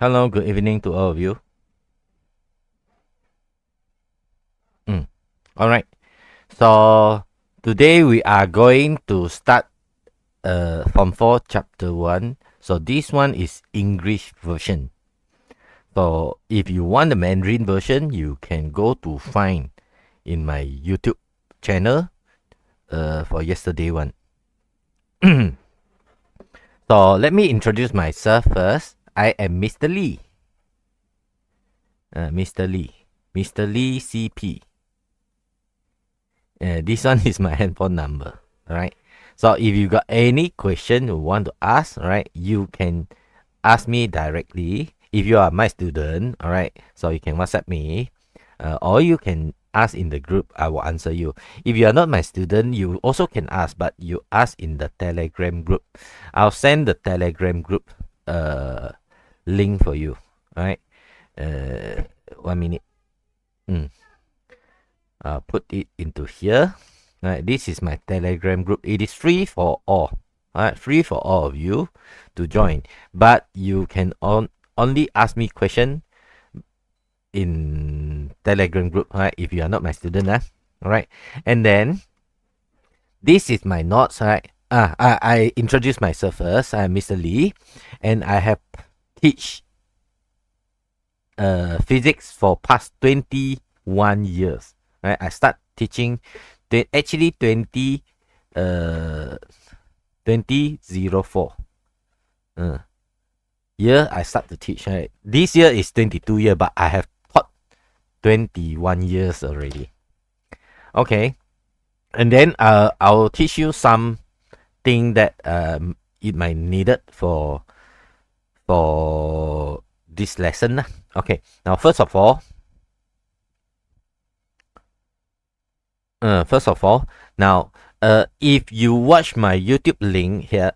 Hello, good evening to all of you. All right. So today we are going to start Form 4 Chapter 1. So this one is English version. So if you want the Mandarin version, you can go to find in my YouTube channel for yesterday one. So let me introduce myself first. I am Mr. Lee. Mr. Lee CP. This one is my handphone number. All right. So if you got any question you want to ask, right, you can ask me directly. If you are my student, all right, so you can WhatsApp me, or you can ask in the group. I will answer you. If you are not my student, you also can ask, but you ask in the Telegram group. I'll send the Telegram group link for you. All right. 1 minute. I'll put it into here. Right, this is my Telegram group. It is free for all. Alright, free for all of you to join. But you can only ask me question in Telegram group. Alright, if you are not my student, alright. And then this is my notes. Alright. I introduce myself first. I'm Mr. Lee, and I have teach physics for past 21 years. Right, I start teaching actually 2004 year I start to teach. Right, this year is 22 year, but I have taught 21 years already. Okay, and then I'll teach you something that it might needed for this lesson. Okay, now first of all, now if you watch my YouTube link here,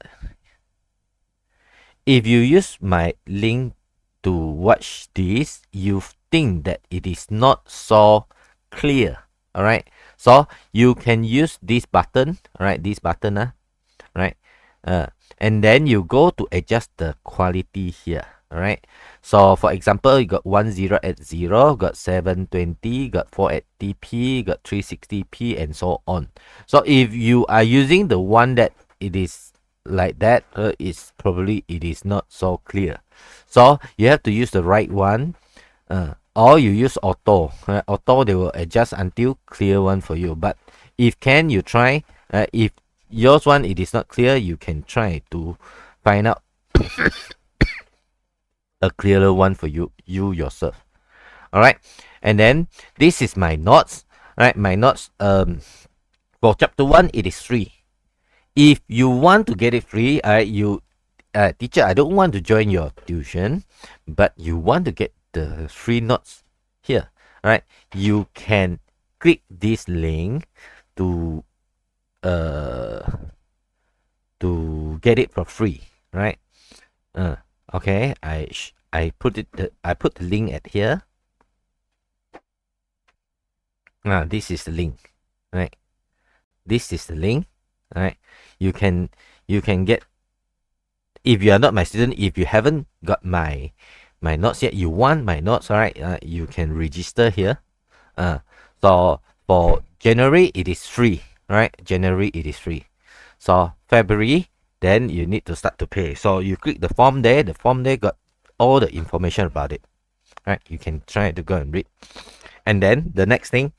if you use my link to watch this, you think that it is not so clear. All right, so you can use this button. All right, this button, right, and then you go to adjust the quality here. All right, so for example, you got 1080, got 720, got 480p, got 360p, and so on. So if you are using the one that it is like that, it's probably it is not so clear. So you have to use the right one, or you use auto. Auto, they will adjust until clear one for you. But if can, you try. If yours one it is not clear, you can try to find out a clearer one for you yourself. All right, and then this is my notes. All right, my notes for chapter 1, it is free. If you want to get it free, you teacher, I don't want to join your tuition, but you want to get the free notes here. All right, you can click this link to get it for free. Right. Okay, I put the link at here. This is the link, right? This is the link, right? You can get, if you are not my student, if you haven't got my notes yet, you want my notes, all right? You can register here. So for January it is free, right? January it is free. So February, then you need to start to pay. So you click the form there. The form there got all the information about it. Right? You can try to go and read. And then the next thing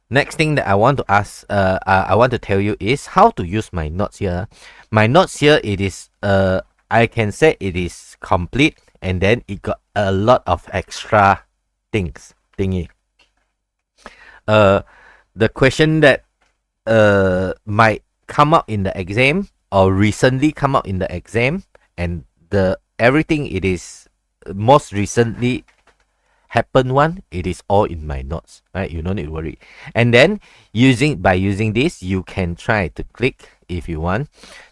that I want to ask, I want to tell you is how to use my notes here. My notes here, it is I can say it is complete, and then it got a lot of extra thingy. The question that might come up in the exam or recently come up in the exam, and the everything it is most recently happened one, it is all in my notes, right? You don't need to worry. And then by using this, you can try to click if you want.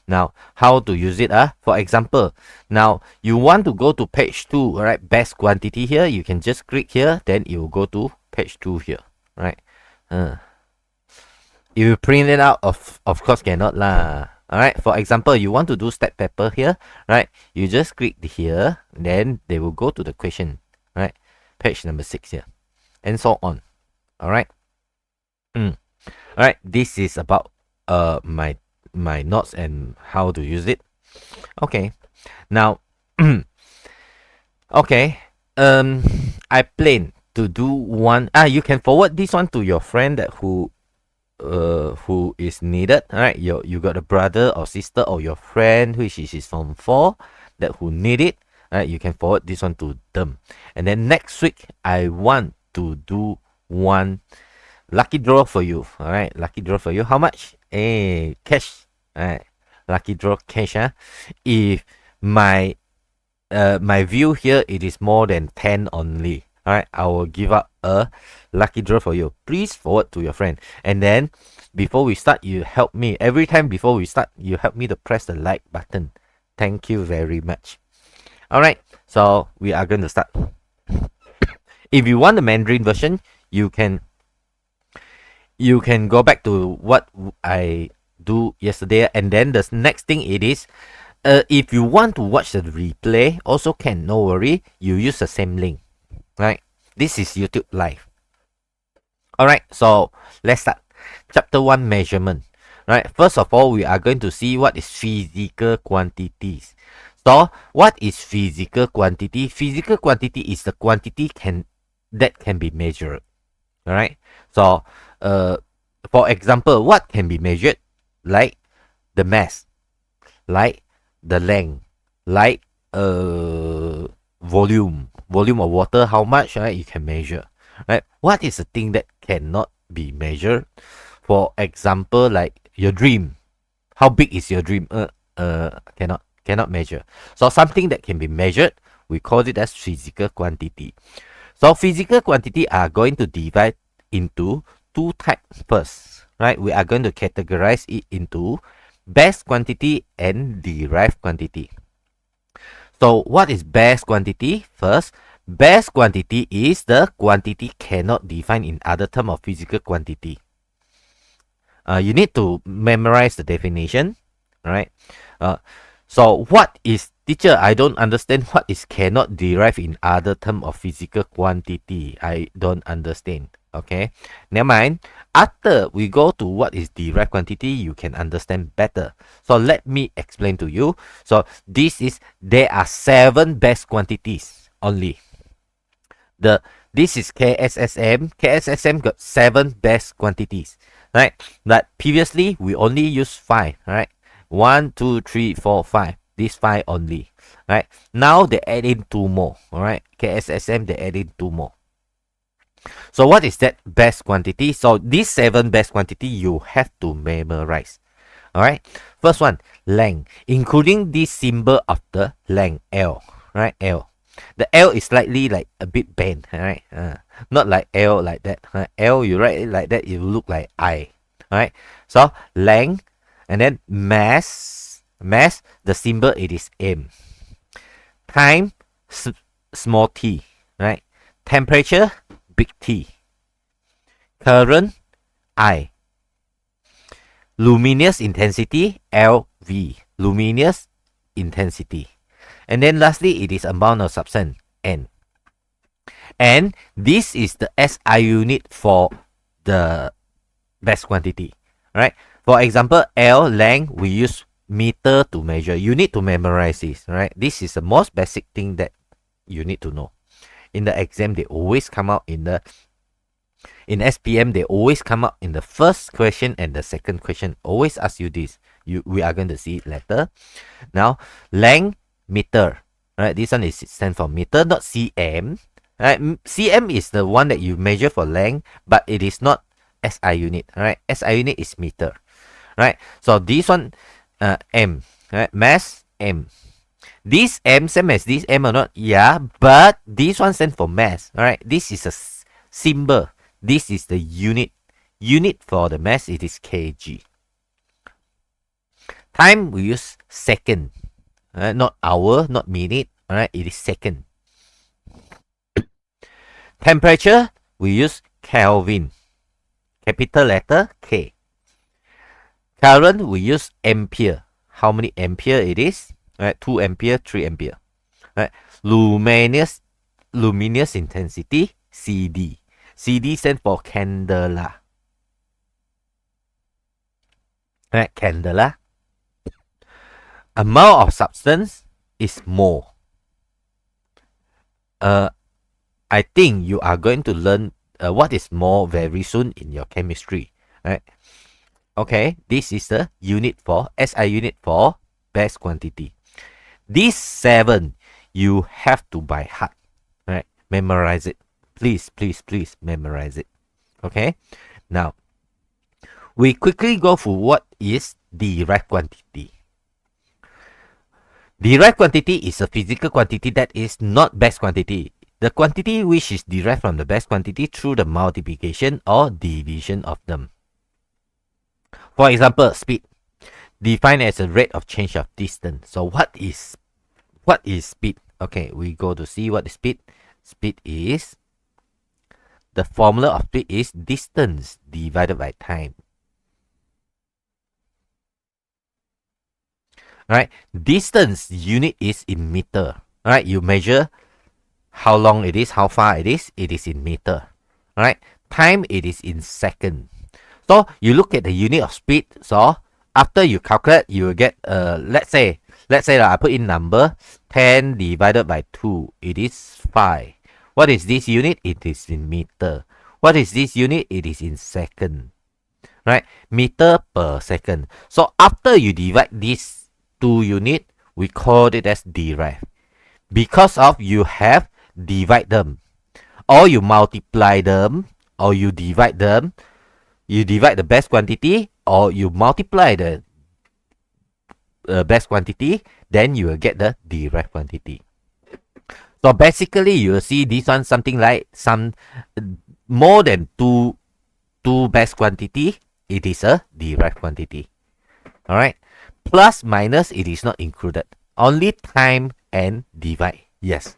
Now how to use it? For example, now you want to go to page 2, all right? Best quantity here, you can just click here, then you will go to page 2 here, right? If you print it out, of course cannot lah. All right, for example, you want to do stack paper here, right? You just click here, then they will go to the question, right? Page number 6 here, and so on. All right. All right, this is about my notes and how to use it. Okay, now okay, I plan to do one. You can forward this one to your friend that who is needed. All right, you got a brother or sister or your friend which is from 4 that who need it. All right, you can forward this one to them. And then next week I want to do one lucky draw for you. All right, lucky draw for you. How much? Cash. All right, lucky draw cash. If my my view here, it is more than 10 only. All right, I will give up a lucky draw for you. Please forward to your friend. And then before we start, you help me. Every time before we start, you help me to press the like button. Thank you very much. All right, so we are going to start. If you want the Mandarin version, you can go back to what I do yesterday. And then the next thing it is, if you want to watch the replay, also can, no worry. You use the same link, right? This is YouTube Live. All right, so let's start. Chapter 1, measurement. Right, first of all, we are going to see what is physical quantities. So, what is physical quantity? Physical quantity is the quantity that can be measured. All right, so for example, what can be measured? Like the mass, like the length, like volume of water, how much, right? You can measure, right? What is the thing that cannot be measured? For example, like your dream. How big is your dream? Cannot measure. So something that can be measured, we call it as physical quantity. So physical quantity are going to divide into 2 types first, right? We are going to categorize it into base quantity and derived quantity. So what is base quantity? First, base quantity is the quantity cannot define in other term of physical quantity. You need to memorize the definition, right? So what is, teacher, I don't understand what is cannot derive in other term of physical quantity. I don't understand. Okay, never mind. After we go to what is derived quantity, you can understand better. So let me explain to you. So there are 7 base quantities only. This is KSSM. KSSM got 7 base quantities, right? But previously we only use 5, right? 1, 2, 3, 4, 5. These 5 only, right? Now they add in 2 more. All right, KSSM they add in 2 more. So what is that base quantity? So these 7 base quantity you have to memorize. All right. First one, length, including this symbol of the length, L. Right, L. The L is slightly like a bit bent. All right. Not like L like that. L, you write it like that, it will look like I. All right. So length, and then mass. Mass, the symbol it is M. Time, small t. Right. Temperature, big T. Current, I. Luminous intensity, LV. Luminous intensity. And then lastly, it is amount of substance, N. And this is the SI unit for the base quantity. Right? For example, L, length, we use meter to measure. You need to memorize this. Right? This is the most basic thing that you need to know. In the exam, they always come out in SPM, they always come out in the first question and the second question. Always ask you this. We are going to see it later. Now, length, meter. Right? This one is stand for meter, not cm. Right? Cm is the one that you measure for length, but it is not SI unit. Right? SI unit is meter. Right? So this one, m. Right? Mass, m. This M, same as this M or not? Yeah, but this one stands for mass. Alright, this is a symbol. This is the unit. Unit for the mass, it is kg. Time, we use second. Not hour, not minute. Alright, it is second. Temperature, we use Kelvin. Capital letter K. Current, we use ampere. how many ampere it is, right? 2 ampere, 3 ampere, right? Luminous intensity, CD. CD stands for candela, right? Candela. Amount of substance is mole. I think you are going to learn what is mole very soon in your chemistry, right? Okay, this is the unit for SI unit for best quantity. These 7 you have to by heart, right? Memorize it. Please, please, please memorize it. Okay, now we quickly go through what is derived quantity. Derived quantity is a physical quantity that is not best quantity. The quantity which is derived from the best quantity through the multiplication or division of them. For example, speed, defined as a rate of change of distance. So what is speed? Okay, we go to see what is speed. Speed is, the formula of speed is distance divided by time. Right? Distance unit is in meter. Right? You measure how long it is, how far it is in meter. Right? Time, it is in second. So you look at the unit of speed. So after you calculate, you will get let's say I put in number 10 divided by 2. It is 5. What is this unit? It is in meter. What is this unit? It is in second. Right? Meter per second. So after you divide these 2 units, we call it as derived. Because of you have divide them, or you multiply them, or you divide them. You divide the best quantity, or you multiply the best quantity, then you will get the derived quantity. So basically, you will see this one something like some more than two best quantity. It is a derived quantity. All right. Plus minus, it is not included. Only time and divide. Yes.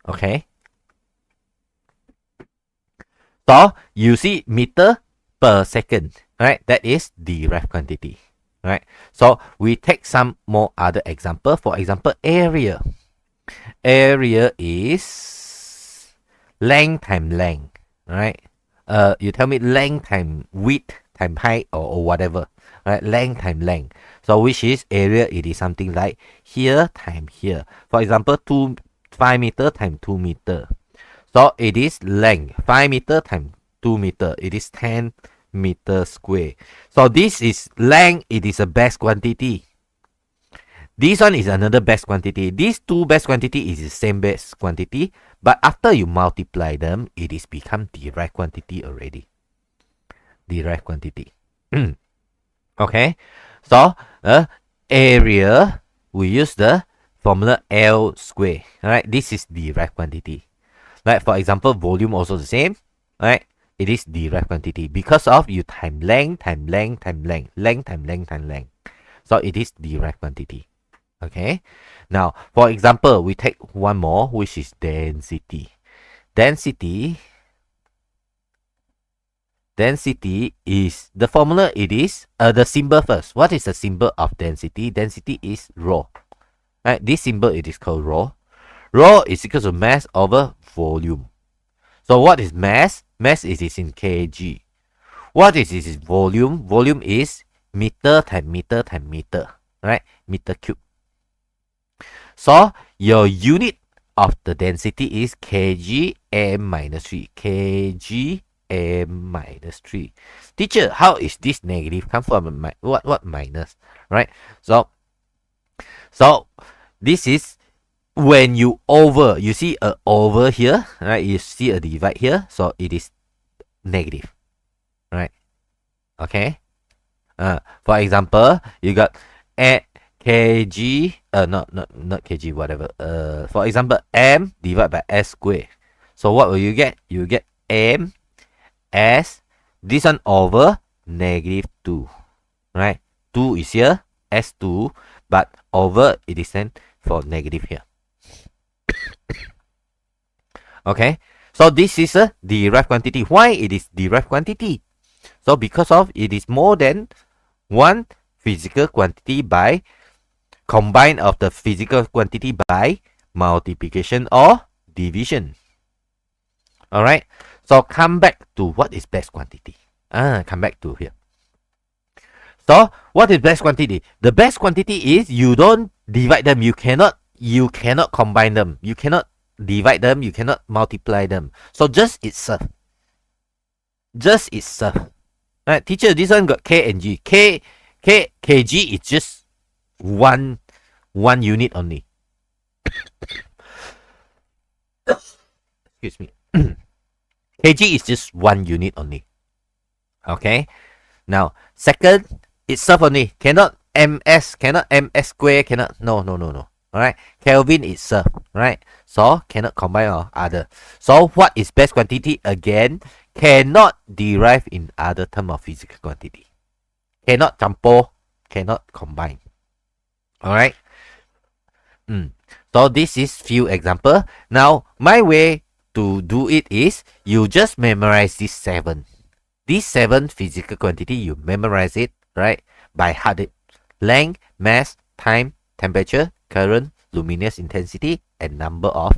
Okay. So you see meter per second, right? That is derived quantity, right? So we take some more other example. For example, area. Area is length times length, right? You tell me length times width times height or whatever, right? Length times length. So which is area? It is something like here times here. For example, 5 meter times 2 meter. So it is length 5 meter times 2 meter. It is 10 meter square. So this is length. It is a best quantity. This one is another best quantity. These 2 best quantity is the same best quantity, but after you multiply them, it is become derived quantity already. Derived quantity. Okay. So area, we use the formula L square. Alright, this is derived quantity. Right, for example, volume also the same. Right, it is derived quantity because of you time length times length times length, length times length times length. So it is derived quantity. Okay. Now, for example, we take one more, which is density. Density is the formula. It is the symbol first. What is the symbol of density? Density is rho. Right, this symbol, it is called rho. Rho is equal to mass over volume. So what is mass? Mass is in kg. What is its volume? Volume is meter times meter times meter. Right? Meter cube. So your unit of the density is kg m minus 3. Kg m minus 3. Teacher, how is this negative come from? What minus? Right? So this is when you see a over here, right? You see a divide here, so it is negative, right? Okay. For example, you got kg, not kg, whatever. For example, m divided by s square. So what will you get? You get m s, this one over negative 2, right? 2 is here, s2, but over it is then for negative here. Okay, so this is a derived quantity. Why it is derived quantity? So because of it is more than one physical quantity by Combine of the physical quantity by multiplication or division. All right. So come back to what is best quantity. Come back to here. So what is best quantity? The best quantity is you don't divide them. You cannot combine them. You cannot divide them. You cannot multiply them. So just itself. Just itself. Right, teacher, this one got K and G. Kg is just one unit only. Excuse me. Kg is just one unit only. Okay. Now, second, itself only. Cannot ms, cannot ms square, cannot. No. Alright. Kelvin itself. Right. So, cannot combine or other. So, what is best quantity? Again, cannot derive in other term of physical quantity. Cannot campur, cannot combine. Alright. So, this is few example. Now, my way to do it is you just memorize these 7. These 7 physical quantity, you memorize it, right? By heart it. Length, mass, time, temperature, current, luminous intensity, and number of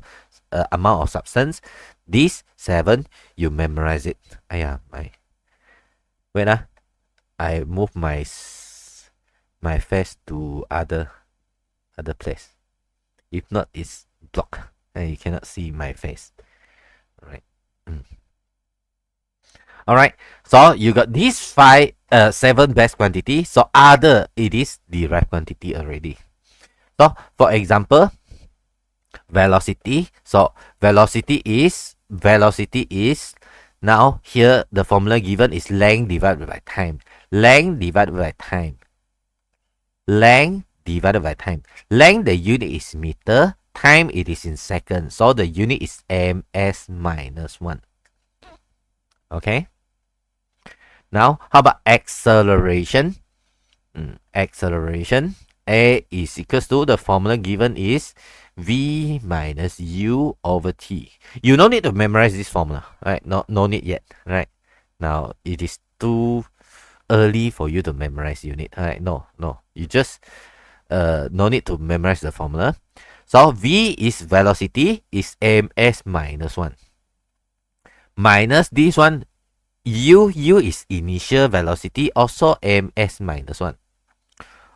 amount of substance. These 7, you memorize it. Wait I move my face to other place. If not, it's blocked and you cannot see my face. Alright. Alright. So you got these 7 best quantity. So other, it is derived quantity already. So for example, velocity. So velocity is now here the formula given is length divided by time. Length divided by time. Length divided by time. Length, the unit is meter. Time, it is in seconds. So the unit is ms minus 1. Okay. Now, how about acceleration? Acceleration. A is equals to, the formula given is v minus u over t. You don't need to memorize this formula, right? No need yet, right? Now, it is too early for you to memorize unit, right? No. You just no need to memorize the formula. So, v is velocity, is ms minus 1. Minus this one, u is initial velocity, also ms minus 1.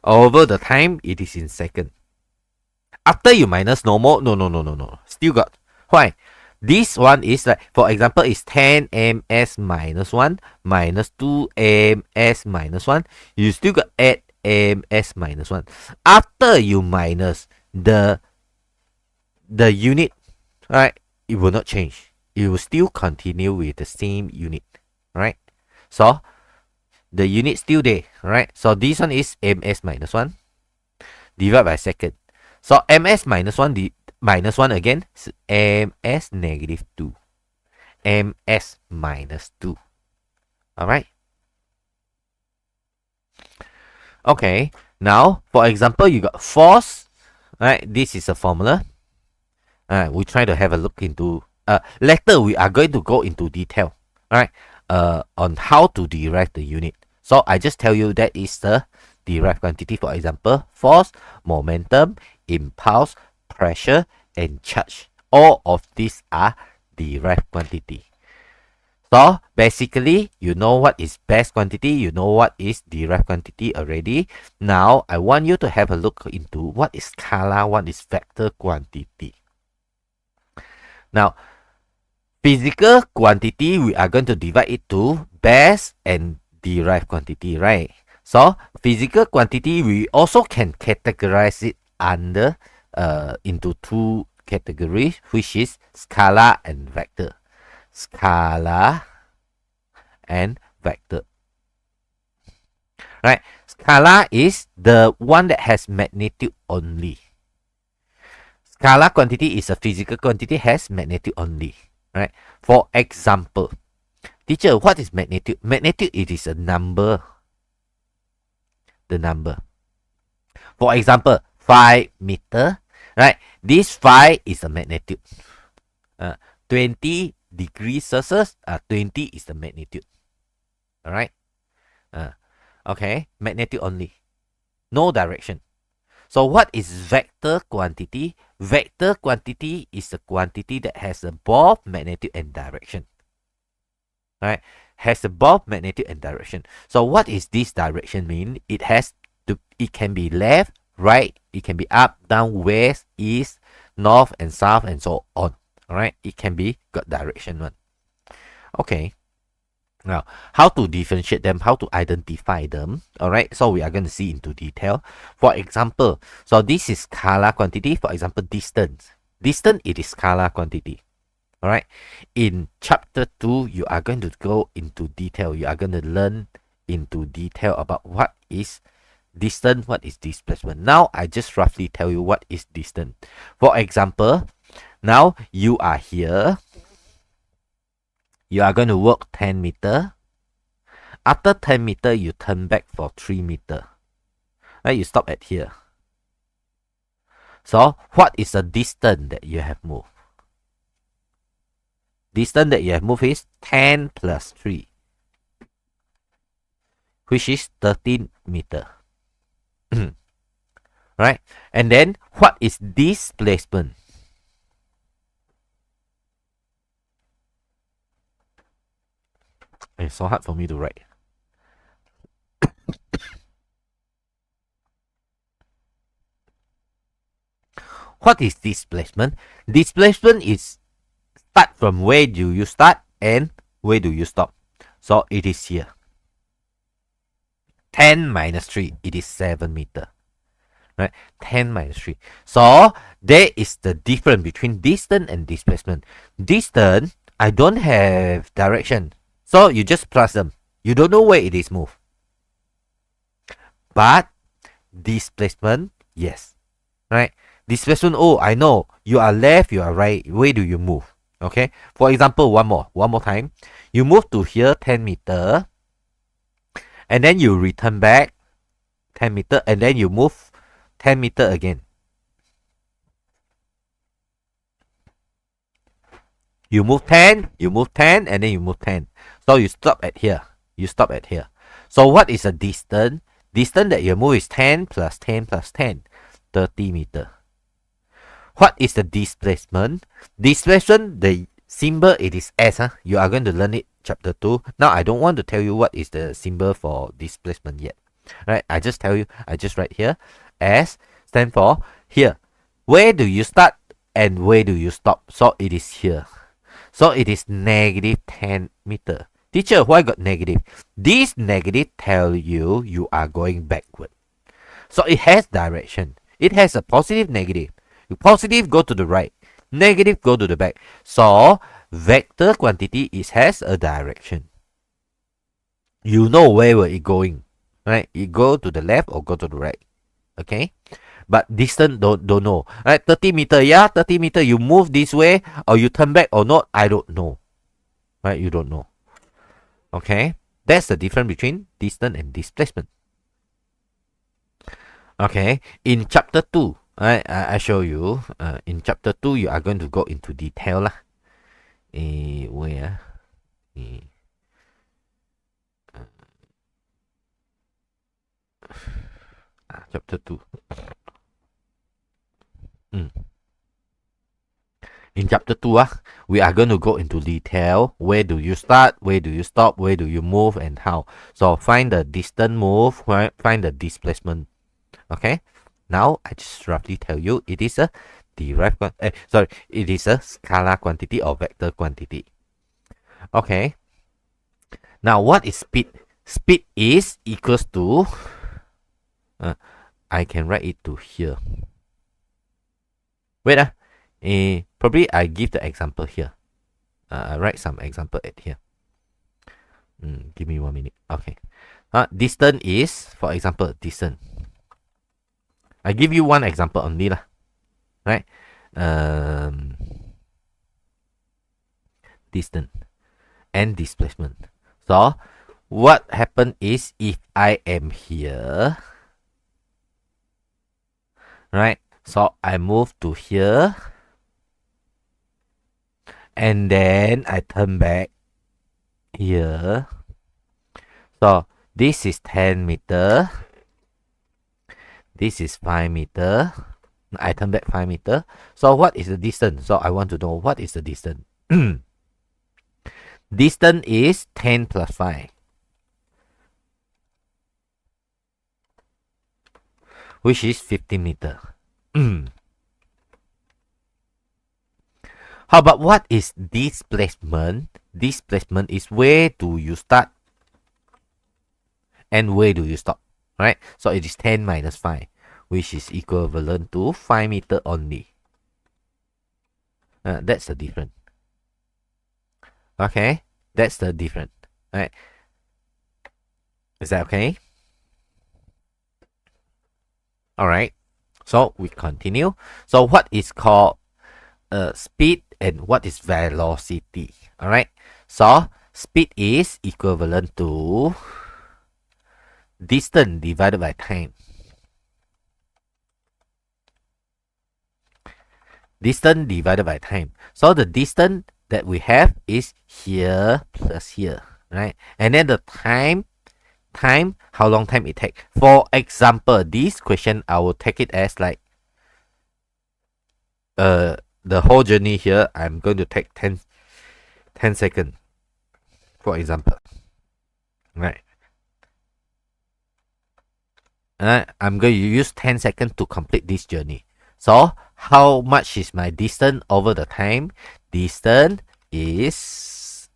Over the time, it is in second. After you minus, no more. No. Still got. Why? This one is like, for example, is 10 ms minus 1 minus 2 ms minus 1. You still got 8 ms minus 1. After you minus the unit, right, it will not change. It will still continue with the same unit, right? So the unit still there, right? So this one is ms minus 1 divided by second. So ms minus 1 minus 1 again is ms negative 2. ms minus 2. Alright. Okay. Now, for example, you got force. Right. This is a formula. We try to have a look into. Later, we are going to go into detail. Alright. On how to derive the unit. So I just tell you that is the derived quantity. For example, force, momentum, impulse, pressure, and charge. All of these are derived quantity. So basically, you know what is best quantity, you know what is derived quantity already. Now I want you to have a look into what is scalar, what is vector quantity. Now, physical quantity, we are going to divide it to best and derived quantity, right? So physical quantity, we also can categorize it under into 2 categories, which is scalar and vector. Scalar and vector. Right? Scalar is the one that has magnitude only. Scalar quantity is a physical quantity, has magnitude only. Right? For example, teacher, what is magnitude? Magnitude, it is a number. The number. For example, 5 meter. Right? This 5 is a magnitude. 20 degrees Celsius, 20 is the magnitude. Alright? Okay, magnitude only. No direction. So what is vector quantity? Vector quantity is a quantity that has a both magnitude and direction. Right? Has a both magnitude and direction. So what is this direction mean? It can be left, right, it can be up, down, west, east, north and south and so on. Alright, it can be got direction one. Okay. Now, how to differentiate them, how to identify them, alright, so we are going to see into detail. For example, so this is scalar quantity, for example, distance. Distance, it is scalar quantity, alright. In chapter 2, you are going to go into detail, you are going to learn into detail about what is distance, what is displacement. Now, I just roughly tell you what is distance. For example, now you are here. You are going to walk 10 meter. After 10 meter, you turn back for 3 meter. Right, you stop at here. So, what is the distance that you have moved? Distance that you have moved is 10 plus 3, which is 13 meter. Right? And then, what is displacement? It's so hard for me to write. What is displacement? Displacement is start from where do you start and where do you stop. So it is here. 10 minus 3, it is 7 meter. Right? 10 minus 3. So there is the difference between distance and displacement. Distance, I don't have direction. So you just plus them. You don't know where it is moved. But displacement, yes. Right? Displacement, oh, I know. You are left, you are right. Where do you move? Okay. For example, one more time. You move to here 10 meter. And then you return back 10 meter. And then you move 10 meter again. You move 10, and then you move 10. So you stop at here. You stop at here. So what is the distance? Distance that you move is 10 plus 10 plus 10. 30 meter. What is the displacement? Displacement, the symbol, it is S. You are going to learn it chapter 2. Now, I don't want to tell you what is the symbol for displacement yet. Right? I just tell you, I just write here. S stand for here. Where do you start and where do you stop? So it is here. So it is negative 10 meter. Teacher, why got negative? This negative tell you you are going backward. So it has direction. It has a positive, negative. Positive go to the right. Negative go to the back. So vector quantity has a direction. You know where it going. Right? It go to the left or go to the right. Okay? But distance don't know. Right? 30 meter, yeah, 30 meter. You move this way or you turn back or not, I don't know. Right? You don't know. Okay? That's the difference between distance and displacement. Okay? In chapter 2, I show you. In chapter 2, you are going to go into detail lah. Where? Chapter 2. In chapter 2, we are going to go into detail. Where do you start? Where do you stop? Where do you move? And how? So find the distance move. Find the displacement. Okay? Now, I just roughly tell you, it is a derived it is a scalar quantity or vector quantity. Okay. Now, what is speed? Speed is equals to, I can write it to here. Wait, probably I give the example here. I write some example at here. Give me 1 minute. Okay. Distance is, for example, distance. I give you one example only lah, right? Distance and displacement. So what happened is if I am here, right? So I move to here, and then I turn back here. So this is 10 meter. This is 5 meter. I turn back 5 meter. So what is the distance? So I want to know what is the distance. Distance is 10 plus 5. Which is 15 meter. How about what is displacement? Displacement is where do you start and where do you stop, right? So it is 10 minus 5, which is equivalent to 5 meter only. That's the difference. Okay, that's the difference, right? Is that okay? All right. So we continue. So what is called speed and what is velocity? All right. So speed is equivalent to distance divided by time. Distance divided by time. So the distance that we have is here plus here, right? And then the time, how long time it takes. For example, this question, I will take it as like the whole journey here, I'm going to take 10 seconds, for example, right? I'm going to use 10 seconds to complete this journey. So how much is my distance over the time? Distance is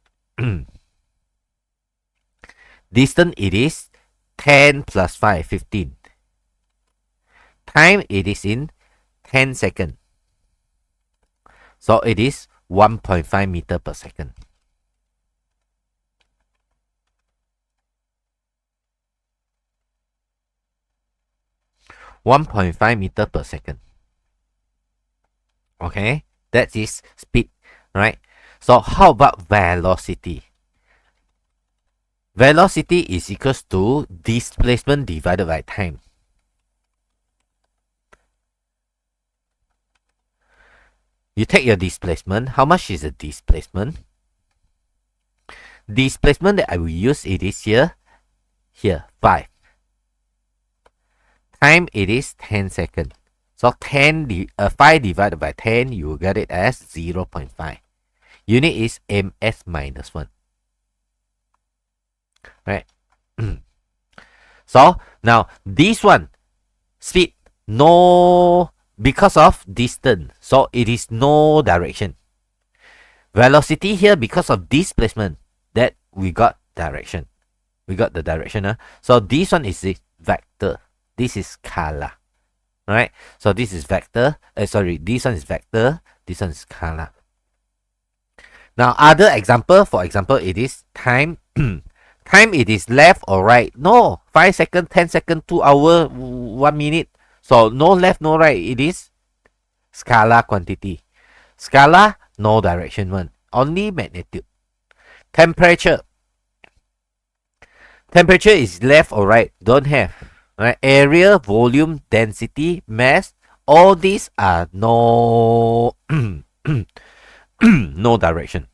distance it is 10 plus 5, 15. Time it is in 10 seconds. So it is 1.5 meter per second. (1.5 meter per second). Okay, that is speed, right? So how about velocity? Velocity is equals to displacement divided by time. You take your displacement. How much is the displacement? Displacement that I will use, it is here, 5. Time, it is 10 seconds. So 5 divided by 10, you will get it as 0.5. Unit is ms minus 1. Right? So now this one, speed, no, because of distance, so it is no direction. Velocity here, because of displacement, that we got direction. We got the direction. So this one is the vector. This is scalar. Right? So this is vector. Sorry, this one is vector. This one is scalar. Now, other example, for example, it is time. Time, it is left or right. No, 5 seconds, 10 seconds, 2 hours, 1 minute. So no left, no right. It is scalar quantity. Scalar, no direction one. Only magnitude. Temperature. Temperature is left or right. Don't have. Right? Area, volume, density, mass. All these are no no direction.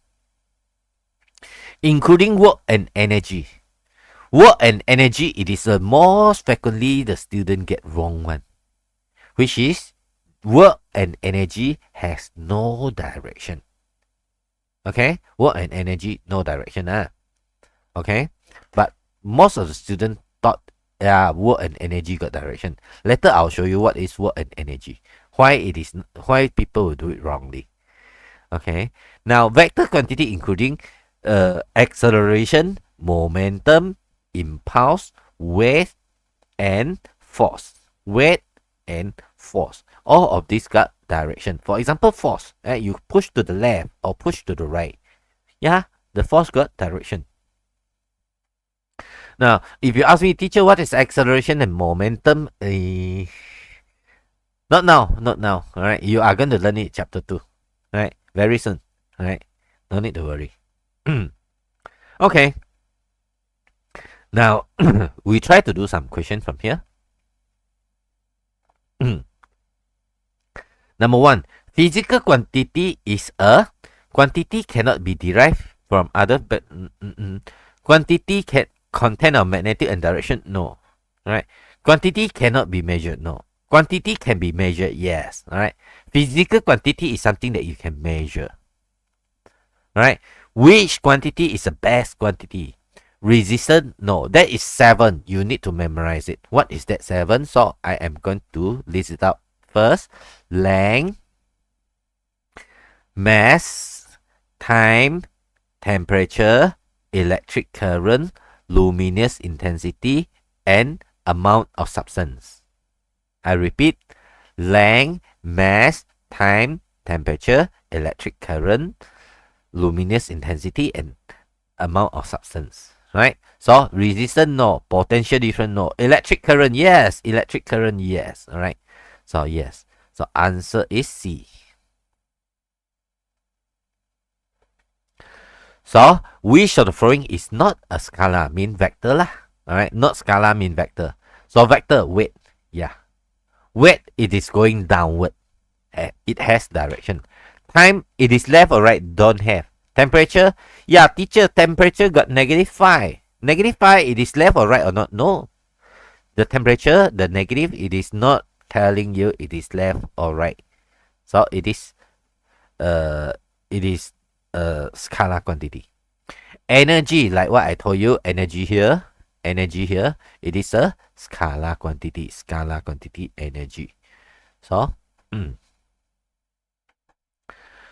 Including work and energy. Work and energy, it is the most frequently the student get wrong one. Which is work and energy has no direction. Okay? Work and energy, no direction. Okay? But most of the students thought work and energy got direction. Later I'll show you what is work and energy. Why people will do it wrongly. Okay? Now vector quantity including acceleration, momentum, impulse, weight, and force. Weight and force. All of these got direction. For example, force. You push to the left or push to the right. Yeah, the force got direction. Now, if you ask me, teacher, what is acceleration and momentum? Not now. All right, you are going to learn it chapter 2. All right, very soon. All right, no need to worry. Okay. Now, we try to do some questions from here. Number 1, physical quantity is a quantity cannot be derived from other, but quantity can content of magnitude and direction. No, right? Quantity cannot be measured, no. Quantity can be measured, yes. All right. Physical quantity is something that you can measure. All right. Which quantity is the best quantity? Resistance, no. That is 7. You need to memorize it. What is that 7? So I am going to list it out first. Length, mass, time, temperature, electric current, luminous intensity, and amount of substance. I repeat, length, mass, time, temperature, electric current, luminous intensity, and amount of substance. Right? So resistance, no. Potential difference, no. Electric current, yes. Electric current, yes. All right. So yes. So answer is C. So which of the following is not a scalar? Mean vector lah. Alright, not scalar mean vector. So vector, weight. Yeah. Weight, it is going downward. It has direction. Time, it is left or right? Don't have. Temperature, yeah, teacher, temperature got -5. -5, it is left or right or not? No. The temperature, the negative, it is not telling you it is left or right. So it is scalar quantity. Energy, like what I told you, energy here, it is a scalar quantity, energy. So,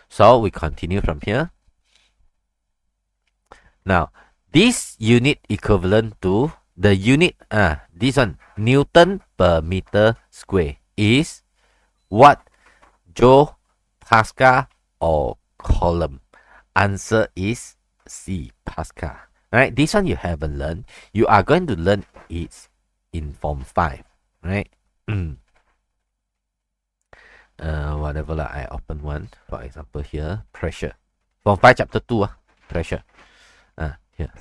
so we continue from here. Now, this unit equivalent to the unit, this one, Newton per meter square is what? Joule, Pascal, or Coulomb? Answer is C, Pascal. Right? This one you haven't learned. You are going to learn it in Form 5. Right? Whatever lah, I open one. For example here, pressure. Form 5 chapter 2, pressure. Here.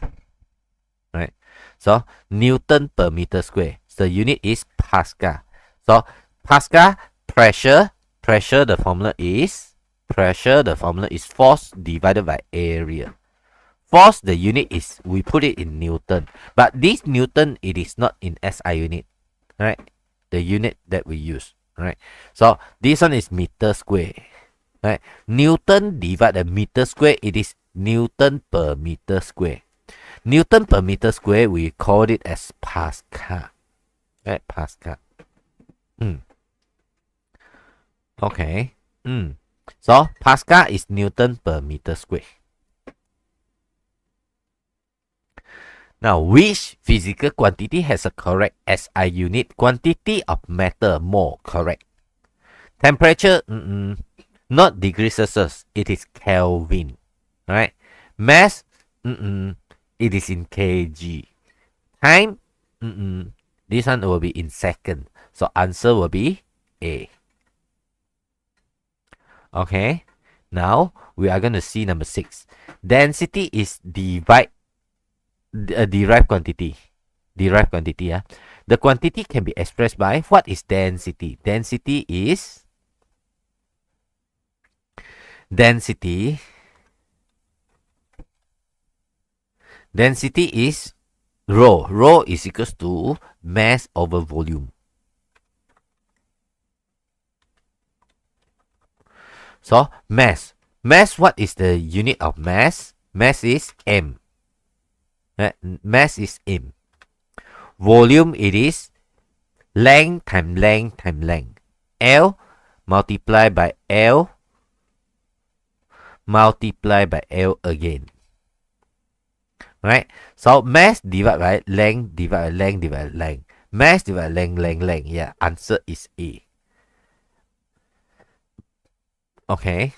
Right? So, Newton per meter square. The unit is Pascal. So, Pascal, pressure, the formula is force divided by area. Force, the unit is, we put it in Newton. But this Newton, it is not in SI unit. Right? The unit that we use. Right? So, this one is meter square. Right? Newton divided by meter square, it is Newton per meter square. Newton per meter square, we call it as Pascal. Right? Pascal. Okay. So, Pascal is Newton per meter square. Now, which physical quantity has a correct SI unit? Quantity of matter, mole, correct. Temperature, not degrees Celsius, it is Kelvin. Right? Mass, it is in kg. Time, this one will be in second. So answer will be A. Okay. Now we are going to see number 6. Density is derived quantity. Derived quantity. The quantity can be expressed by, what is density? Density is rho. Rho is equals to mass over volume. So, mass. Mass, what is the unit of mass? Mass is M. Mass is M. Volume, it is length times length times length. L multiplied by L multiplied by L again. Right? So, mass divided by length divided by length divided by length. Mass divided by length. Yeah, answer is A. Okay.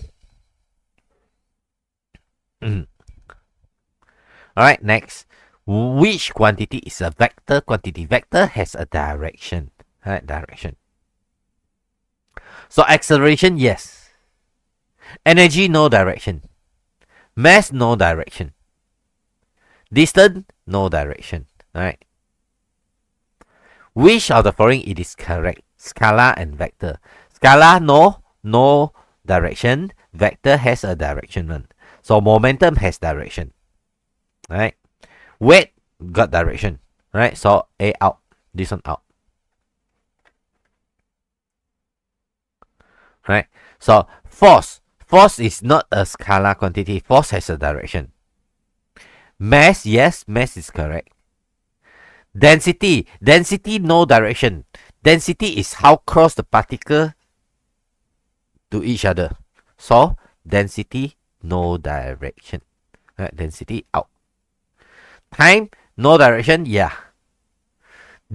Alright, next. Which quantity is a vector quantity? Vector has a direction. Right, direction. So, acceleration, yes. Energy, no direction. Mass, no direction. Distance, no direction. Alright. Which of the following it is correct? Scalar and vector. Scalar, no direction. Vector has a direction. So momentum has direction. Right? Weight got direction. Right? So A out. This one out. right? So force is not a scalar quantity. Force has a direction. Mass, yes, mass is correct. Density no direction. Density is how close the particle to each other. So density no direction. Right, density out. Time no direction, yeah.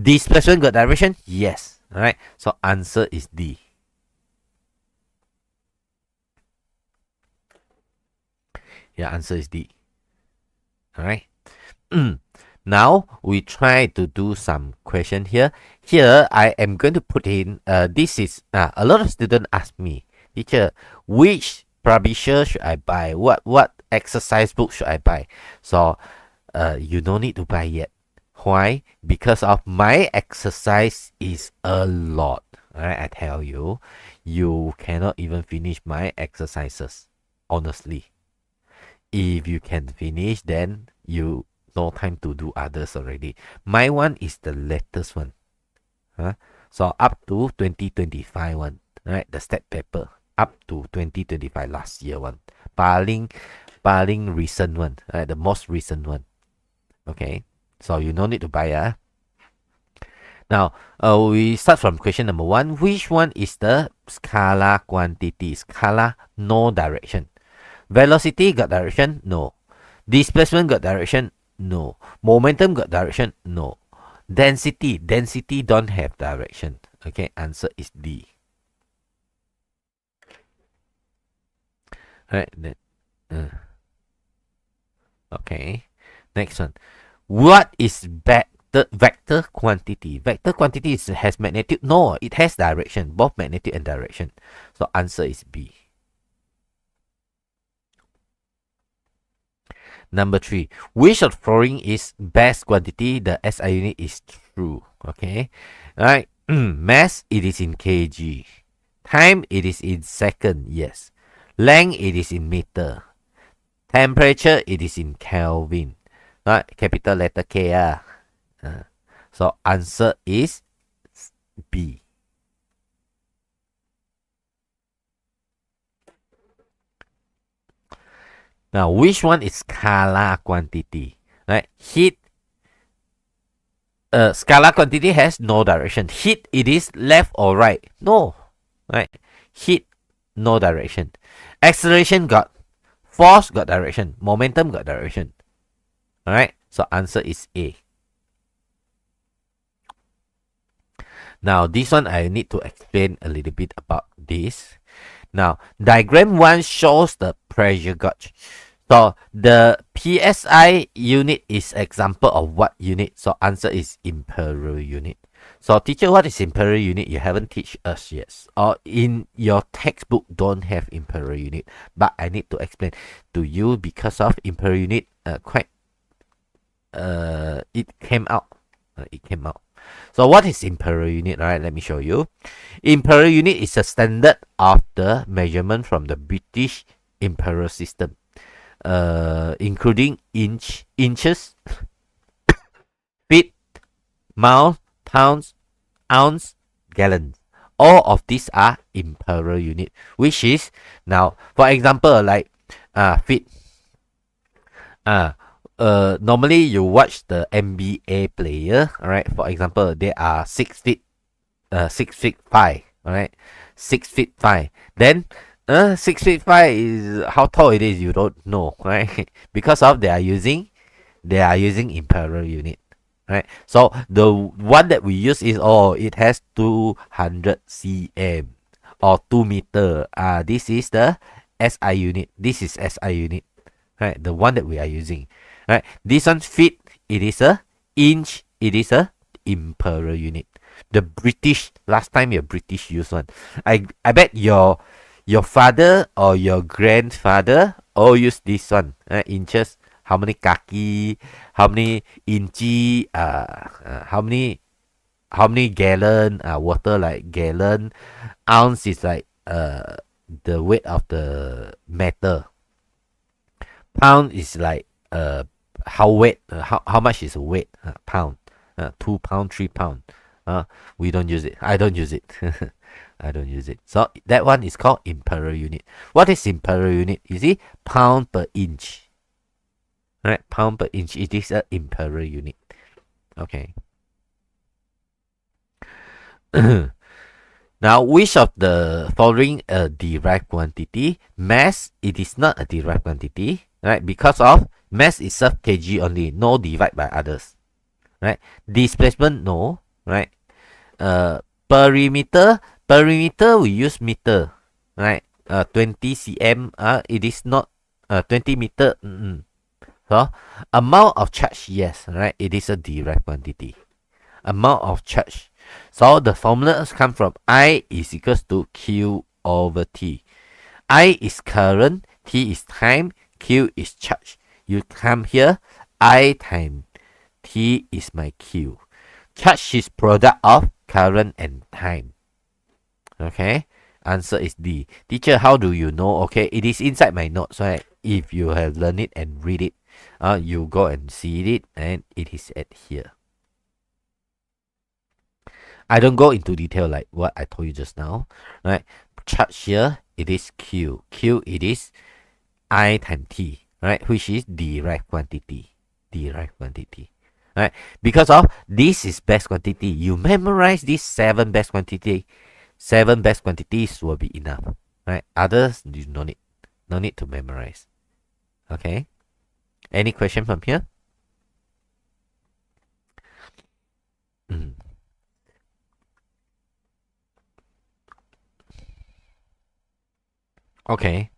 Displacement got direction, yes. Alright, so answer is D. Yeah, answer is D. Alright. Now we try to do some question here. Here I am going to put in this is a lot of students ask me, teacher, which publisher should I buy? What exercise book should I buy? So you don't need to buy yet. Why? Because of my exercise is a lot. Alright, I tell you, you cannot even finish my exercises. Honestly. If you can finish, then you no time to do others already. My one is the latest one. So up to 2025 one. Right? The stat paper. Up to 2025 last year one. Paling recent one. Right? The most recent one. Okay. So you no need to buy. Now, we start from question number 1. Which one is the scalar quantity? Scalar, no direction. Velocity got direction? No. Displacement got direction? No. Momentum got direction? No. Density don't have direction. Okay, answer is D. Right. Okay. Next one. What is vector quantity? Vector quantity has magnitude? No, it has direction. Both magnitude and direction. So answer is B. Number 3. Which of the following is best quantity? The SI unit is true. Okay. Alright. Mass, it is in kg. Time, it is in second. Yes. Length, it is in meter. Temperature, it is in Kelvin. Right. Capital letter K. So answer is B. Now, which one is scalar quantity? Right? Heat. Scalar quantity has no direction. Heat, it is left or right? No. Right? Heat, no direction. Acceleration got. Force got direction. Momentum got direction. Alright? So answer is A. Now, this one I need to explain a little bit about this. Now, diagram 1 shows the pressure gauge. So, the PSI unit is example of what unit? So, answer is imperial unit. So, teacher, what is imperial unit? You haven't teach us yet. Or in your textbook, don't have imperial unit. But I need to explain to you because of imperial unit it came out. So what is imperial unit? All right, let me show you. Imperial unit is a standard of the measurement from the British imperial system, including inches, feet, miles, pounds, ounce, gallons. All of these are imperial unit, which is now, for example, like feet. Normally you watch the NBA player, alright. For example, they are 6 feet, 6'5", alright, 6'5". Then, 6'5" is how tall it is. You don't know, right? Because of they are using imperial unit, right? So the one that we use is it has 200 cm or 2 meter. This is the SI unit. This is SI unit, right? The one that we are using. Right, this one feet, it is a inch, it is a imperial unit. The British, last time your British used one. I bet your father or your grandfather all use this one. Inches, how many kaki, how many inchi, how many gallon, water like gallon, ounce is like the weight of the metal. Pound is like how much is weight? Pound, 2 pound, 3 pound. We don't use it. I don't use it. I don't use it. So that one is called imperial unit. What is imperial unit? You see, pound per inch. Right, pound per inch. It is a imperial unit. Okay. Now, which of the following a derived quantity? Mass, it is not a derived quantity, right? Because of mass itself kg only, no divide by others, right? Displacement, no, right? Perimeter we use meter, right? 20 cm, it is not 20 meter. So, amount of charge, yes, right? It is a derived quantity. Amount of charge. So the formulas come from I is equals to Q over T. I is current, T is time, Q is charge. You come here, I times T is my Q. Charge is product of current and time. Okay, answer is D. Teacher, how do you know? Okay, it is inside my notes, right? If you have learned it and read it, you go and see it, and it is at here. I don't go into detail like what I told you just now, right? Charge here, it is Q. Q, it is I times T, right? Which is derived quantity. Derived quantity, right? Because of this is best quantity. You memorize these 7 best quantity. 7 best quantities will be enough, right? Others, you no need. No need to memorize. Okay? Any question from here? Okay.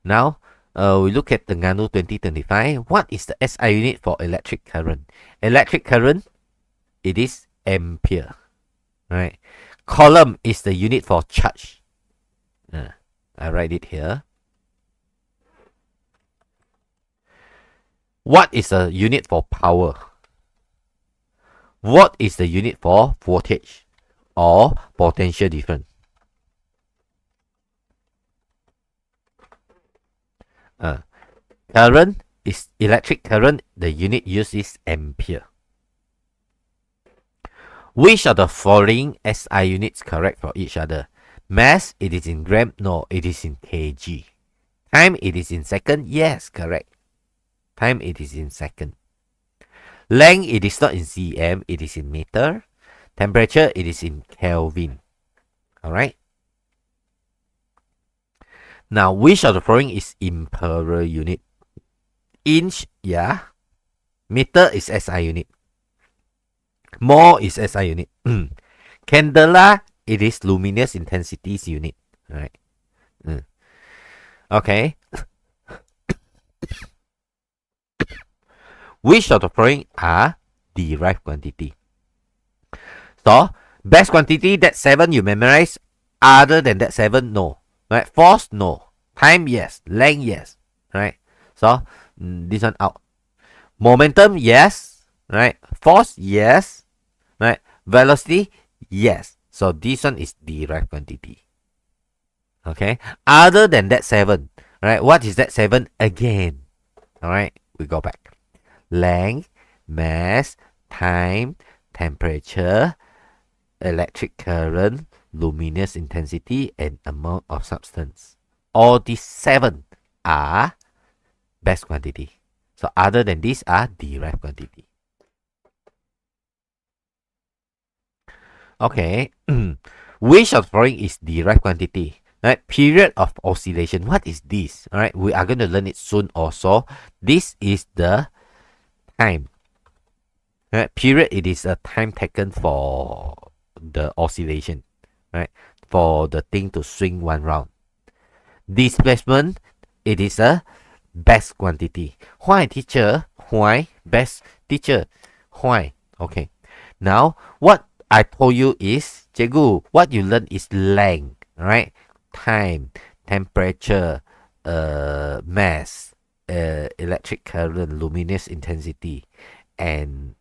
Now, we look at the Terengganu 2025. What is the SI unit for electric current? Electric current, it is ampere. Right? Coulomb is the unit for charge. I write it here. What is the unit for power? What is the unit for voltage or potential difference? Current is electric current. The unit used is ampere. Which of the following SI units correct for each other? Mass, it is in gram. No, it is in kg. Time, it is in second. Yes, correct. Time, it is in second. Length, it is not in cm. It is in meter. Temperature, it is in Kelvin. Alright. Now, which of the following is imperial unit? Inch, yeah. Meter is SI unit. Mole is SI unit. Candela, it is luminous intensities unit. Alright. Okay. Which of the following are derived quantity? So, best quantity, that 7 you memorize. Other than that 7, no. Right? Force, no. Time, yes. Length, yes. Right? So, this one out. Momentum, yes. Right? Force, yes. Right? Velocity, yes. So, this one is derived quantity. Okay? Other than that 7. Right? What is that 7? Again. Alright? We go back. Length, mass, time, temperature, electric current, luminous intensity, and amount of substance. All these 7 are best quantity. So other than these are derived quantity. Okay. Which of the following is derived quantity? Right? Period of oscillation. What is this? Alright, we are going to learn it soon also. This is the time. Right? Period, it is a time taken for the oscillation. Right? For the thing to swing one round. Displacement, it is a best quantity. Why, teacher? Why? Best teacher. Why? Okay. Now, what I told you is, Cikgu, what you learn is length, right? Time, temperature, mass, electric current, luminous intensity, and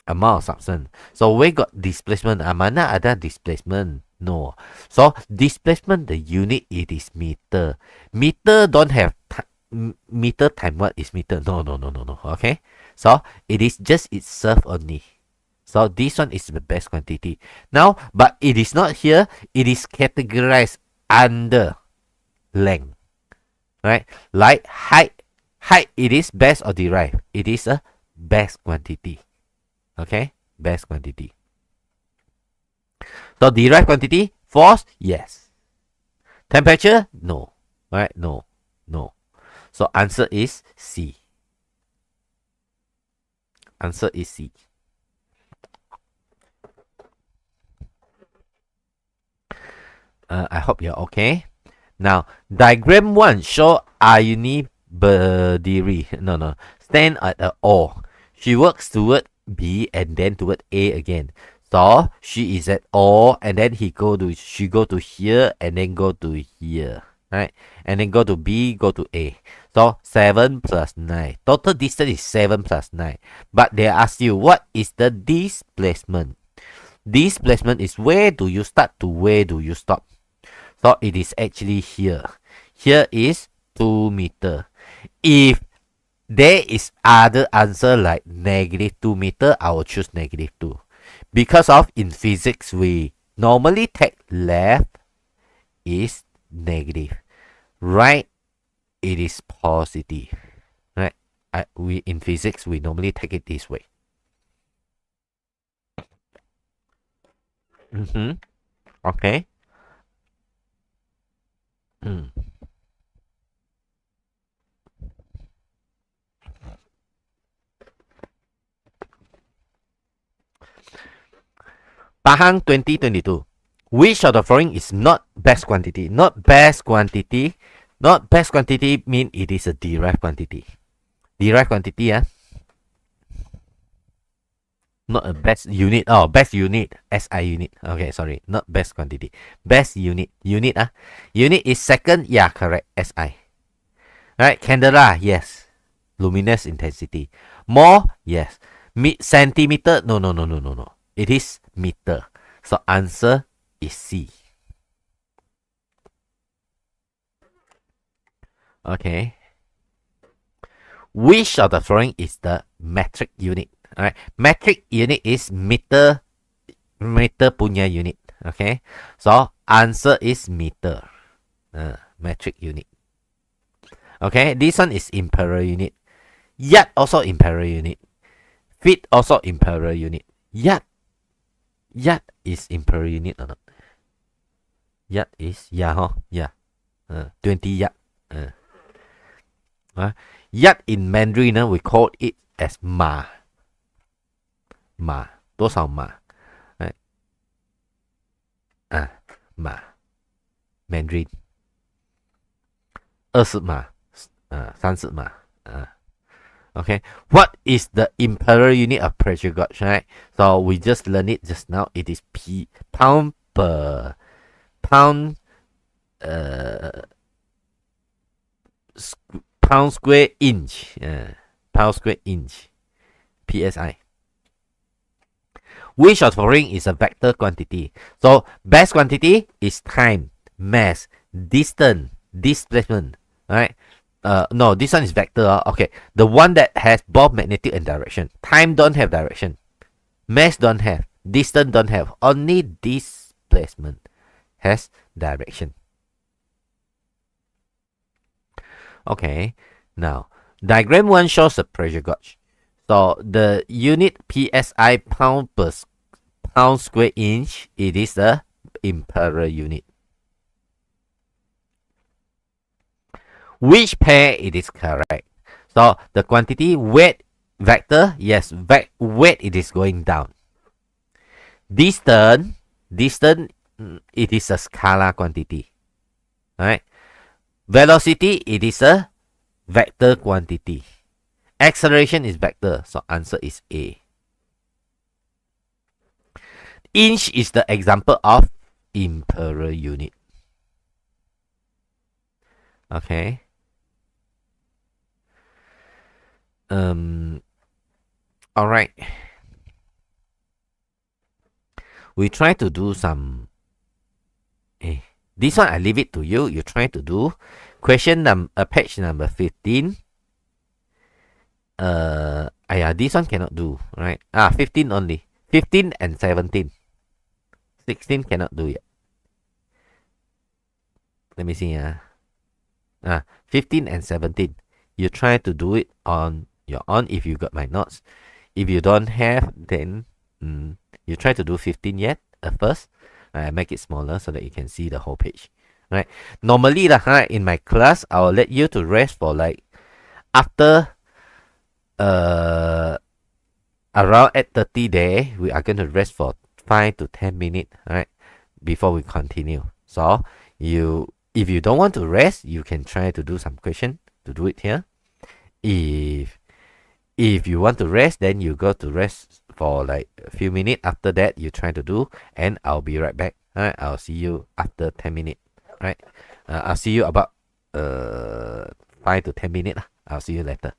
amount of substance. So we got displacement. Mana ada displacement? No. So displacement, the unit, it is meter. Meter don't have meter time. What is meter? No. Okay. So it is just itself only. So this one is the best quantity. Now, but it is not here. It is categorized under length, right? Like height. Height, it is best or derived. It is a best quantity. Okay, best quantity. So derived quantity, force, yes. Temperature, no. Right? No. No. So answer is C. Answer is C. I hope you're okay. Now, diagram 1 show Ayuni berdiri. No. Stand at a O. She works toward B and then toward A again. So she is at O and then she go to here and then go to here. Right? And then go to B, go to A. So 7 plus 9. Total distance is 7 plus 9. But they ask you, what is the displacement? Displacement is where do you start to where do you stop? So it is actually here. Here is 2 meter. If there is other answer like negative 2 meter, I will choose negative 2. Because of in physics, we normally take left is negative. Right, it is positive. Right, we in physics, we normally take it this way. Okay. Pahang 2022. Which of the following is not best quantity? Not best quantity. Not best quantity mean it is a derived quantity. Derived quantity, not a best unit. Oh, best unit. SI unit. Okay, sorry. Not best quantity. Best unit. Unit, Unit is second. Yeah, correct. SI. Right? Candela, yes. Luminous intensity. More, yes. Centimeter, no. It is meter. So answer is C. Okay. Which of the following is the metric unit? Alright, metric unit is meter punya unit. Okay, so answer is meter. Metric unit. Okay, this one is imperial unit. Yard also imperial unit. Feet also imperial unit. Yard is imperial unit or not? Yard is yeah. 20 yard. Yard in Mandarin, we call it as ma. 多少码？码 Mandarin 20码30码Okay, what is the imperial unit of pressure gauge? Right, so we just learned it just now. It is pound per pound pound square inch. Pound square inch. PSI. Which of the following is a vector quantity? So best quantity is time, mass, distance, displacement. Right? No, this one is vector. Okay, the one that has both magnetic and direction. Time don't have direction. Mass don't have. Distance don't have. Only displacement has direction. Okay, now diagram 1 shows the pressure gauge. So the unit PSI pound per pound square inch, it is the imperial unit. Which pair it is correct? So the quantity weight vector, yes, weight it is going down. Distance, it is a scalar quantity. Alright. Velocity, it is a vector quantity. Acceleration is vector, so answer is A. Inch is the example of imperial unit. Okay. Alright. We try to do some. This one I leave it to you. You try to do. Question page number 15. This one cannot do, right? 15 only. 15 and 17. 16 cannot do yet. Let me see. 15 and 17. You try to do it on your own if you got my notes. If you don't have, then you try to do 15 yet at first. I make it smaller so that you can see the whole page. Right. Normally, in my class, I'll let you to rest for like after uh around 8:30 there, we are going to rest for 5 to 10 minutes, right? Before we continue. So if you don't want to rest, you can try to do some question to do it here. If if you want to rest, then you go to rest for like a few minutes. After that, you try to do, and I'll be right back. All right, I'll see you after 10 minutes. Right, I'll see you about 5 to 10 minutes. I'll see you later.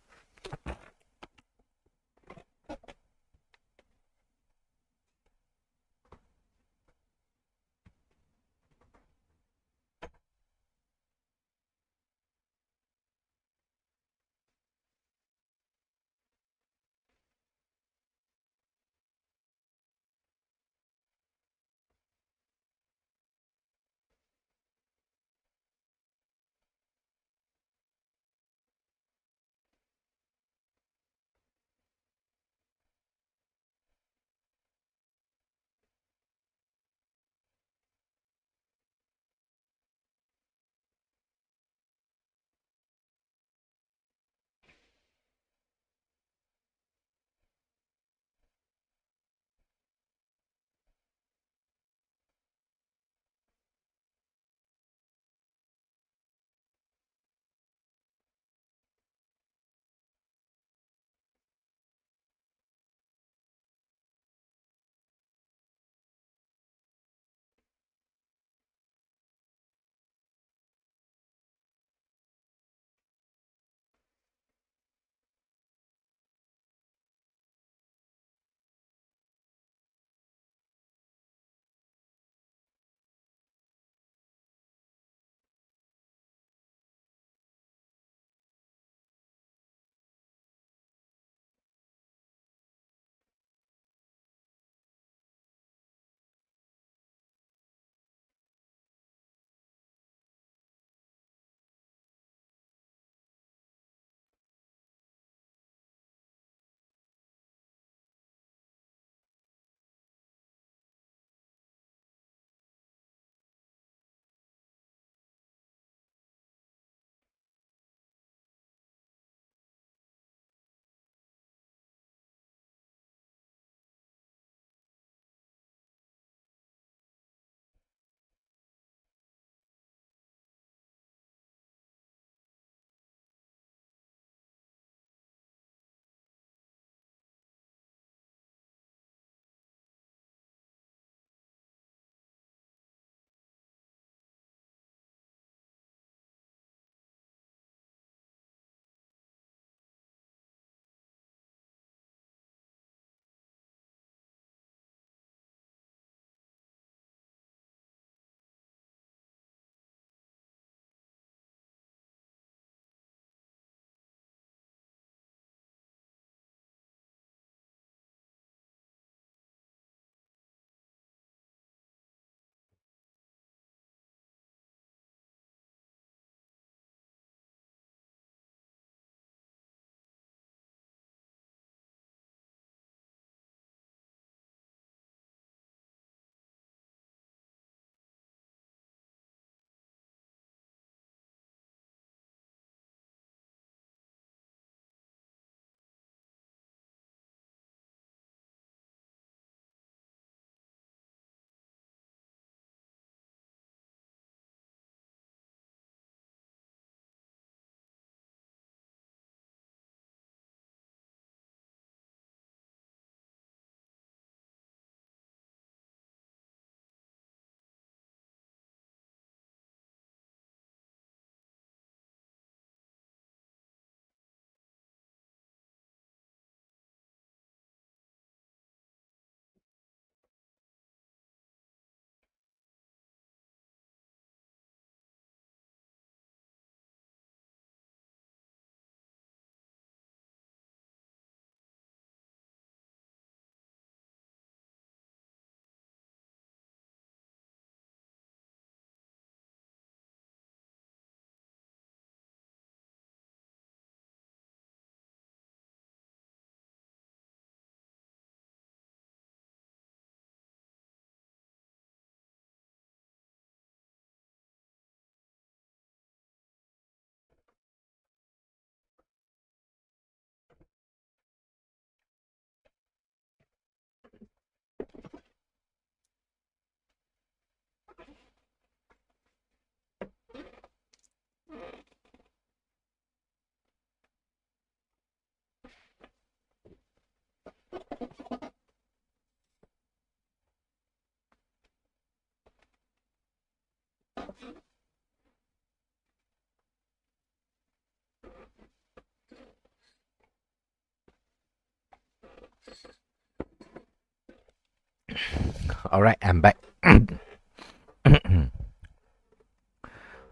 All right, I'm back.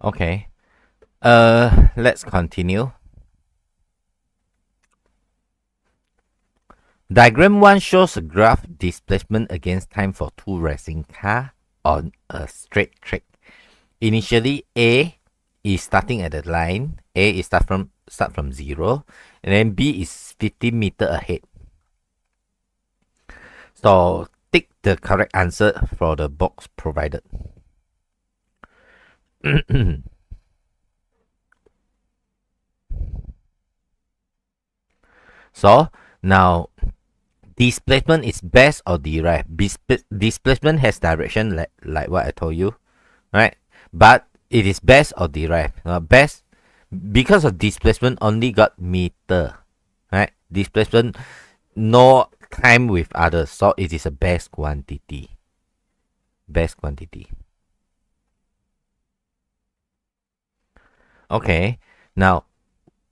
Okay. Let's continue. Diagram 1 shows a graph displacement against time for two racing cars on a straight track. Initially, A is starting at the line. A is start from 0, and then B is 50 meters ahead. So take the correct answer for the box provided. So now displacement is best or derived. Displacement has direction like what I told you, right? But it is best or derived. Best because of displacement only got meter, right? Displacement no time with others, so it is a best quantity. Best quantity. Okay, now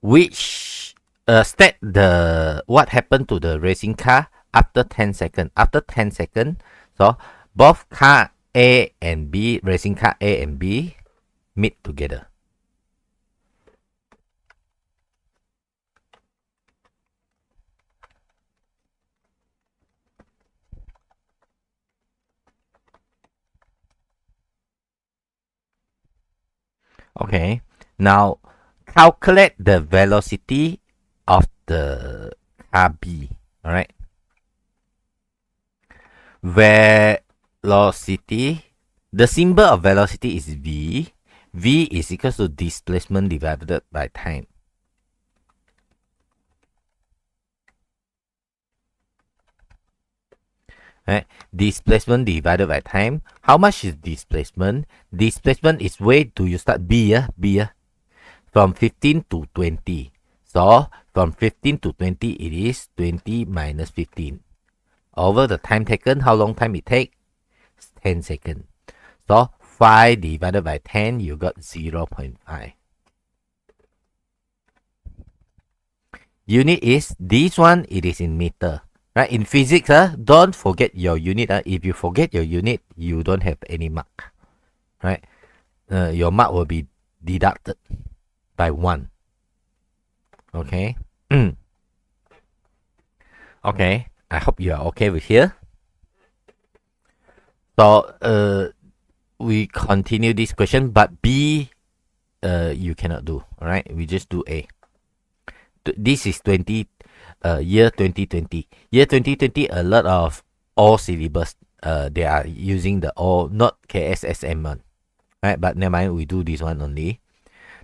which state the what happened to the racing car after 10 seconds. After 10 seconds, so both car A and B, racing car A and B, meet together. Okay, now calculate the velocity of the car B. All right, velocity. The symbol of velocity is V. V is equal to displacement divided by time. Right? Displacement divided by time. How much is displacement? Displacement is where do you start? B, from 15 to 20. So from 15 to 20, it is 20 minus 15. Over the time taken, how long time it take? 10 seconds. So 5 divided by 10, you got 0.5. Unit is this one, it is in meter. Right? In physics, don't forget your unit. If you forget your unit, you don't have any mark. Right? Your mark will be deducted by 1. Okay. Okay. I hope you are okay with here. So we continue this question, but B you cannot do. Alright, we just do A. This is year 2020. Year 2020, a lot of all syllabus they are using the all, not KSSM one. Right, but never mind, we do this one only.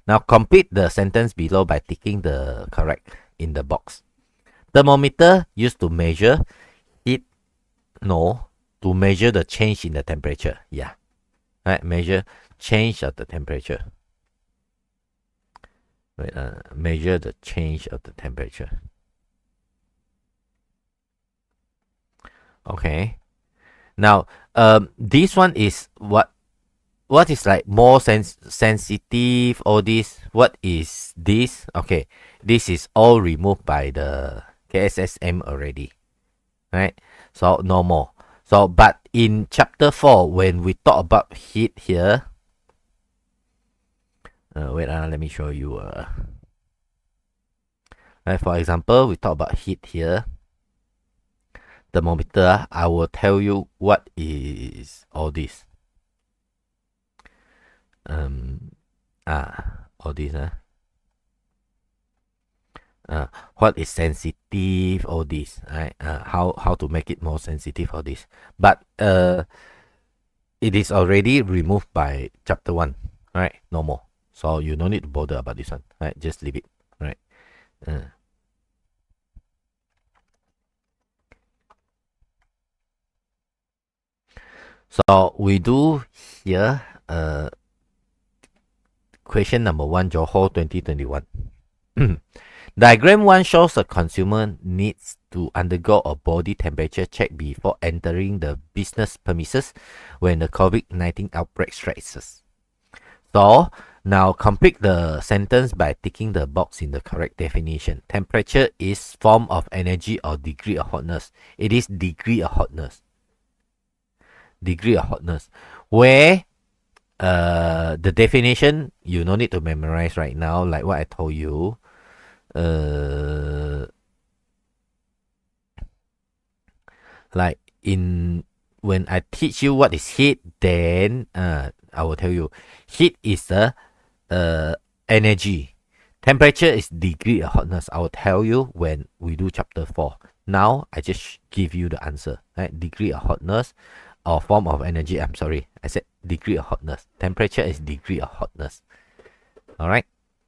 Now complete the sentence below by ticking the correct in the box. Thermometer used to measure heat. No, to measure the change in the temperature. Yeah. Right, measure change of the temperature. Wait, measure the change of the temperature. Okay. Now, this one is what is like more sensitive, all this. What is this? Okay, this is all removed by the KSSM already, right? So no more. So but in chapter 4, when we talk about heat here, wait, let me show you. Right, for example, we talk about heat here. Thermometer, I will tell you what is all this. All this, what is sensitive, all this, right? How to make it more sensitive, all this. But it is already removed by chapter 1, right? No more. So you don't need to bother about this one, right? Just leave it, right? So we do here question number 1, Johor 2021. Diagram 1 shows a consumer needs to undergo a body temperature check before entering the business premises when the COVID-19 outbreak strikes. So now complete the sentence by ticking the box in the correct definition. Temperature is form of energy or degree of hotness. It is degree of hotness. degree of hotness, where the definition you no need to memorize right now, like what I told you. Like in when I teach you what is heat, then I will tell you heat is the energy. Temperature is degree of hotness. I will tell you when we do chapter 4. Now I just give you the answer. Right? Degree of hotness or form of energy. I'm sorry. I said degree of hotness. Temperature is degree of hotness. Alright?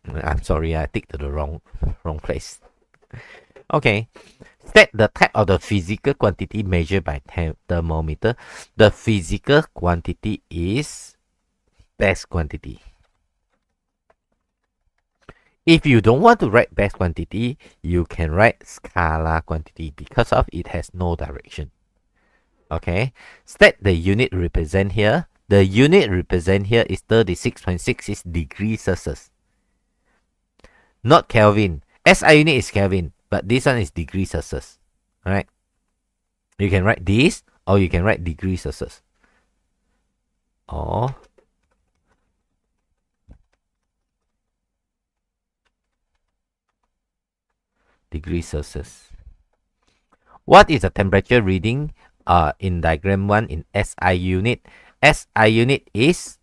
I'm sorry, I ticked to the wrong place. Okay. State the type of the physical quantity measured by thermometer. The physical quantity is best quantity. If you don't want to write best quantity, you can write scalar quantity because of it has no direction. Okay. State the unit represent here. The unit represent here is 36.6 is degrees Celsius. Not Kelvin. SI unit is Kelvin, but this one is degrees Celsius. Alright. You can write this or you can write degrees Celsius. Or degrees Celsius. What is the temperature reading in diagram 1 in SI unit? SI unit is